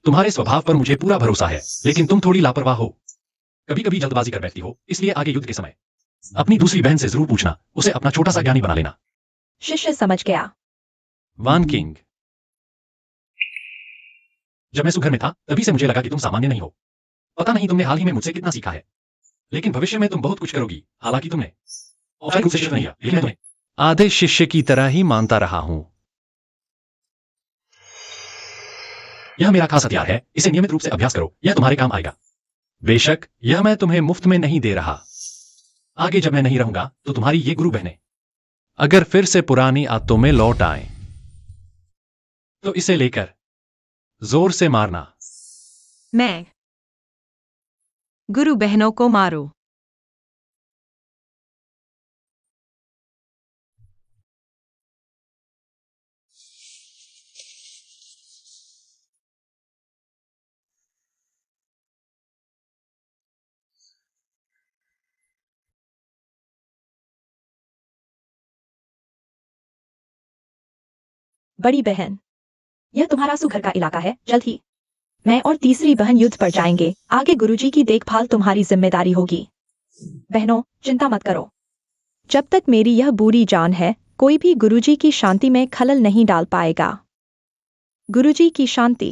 तुम्हारे स्वभाव पर मुझे पूरा भरोसा है, लेकिन तुम थोड़ी लापरवाह हो। कभी कभी जल्दबाजी कर बैठती हो, इसलिए आगे युद्ध के समय अपनी दूसरी बहन से जरूर पूछना, उसे अपना छोटा सा ज्ञानी बना लेना। शिष्य समझ गया। वान किंग, जब मैं सुघर में था तभी से मुझे लगा कि तुम सामान्य नहीं हो। पता नहीं तुमने हाल ही में मुझसे कितना सीखा है, लेकिन भविष्य में तुम बहुत कुछ करोगी। हालांकि तुमने औपचारिक रूप से शिष्य नहीं किया, लेकिन मैं तुम्हें आधे शिष्य की तरह ही मानता रहा हूं। यह मेरा खास हथियार है, इसे नियमित रूप से अभ्यास करो, यह तुम्हारे काम आएगा। बेशक यह मैं तुम्हें मुफ्त में नहीं दे रहा। आगे जब मैं नहीं रहूंगा तो तुम्हारी ये गुरु बहनें अगर फिर से पुरानी आदतों में लौट आए तो इसे लेकर जोर से मारना। मैं गुरु बहनों को मारो। बड़ी बहन, यह तुम्हारा सुघर का इलाका है, जल्द ही मैं और तीसरी बहन युद्ध पर जाएंगे। आगे गुरुजी की देखभाल तुम्हारी जिम्मेदारी होगी। बहनों, चिंता मत करो। जब तक मेरी यह बुरी जान है, कोई भी गुरुजी की शांति में खलल नहीं डाल पाएगा। गुरुजी की शांति।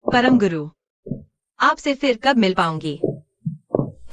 परम गुरु, आपसे फिर कब मिल पाऊंगी?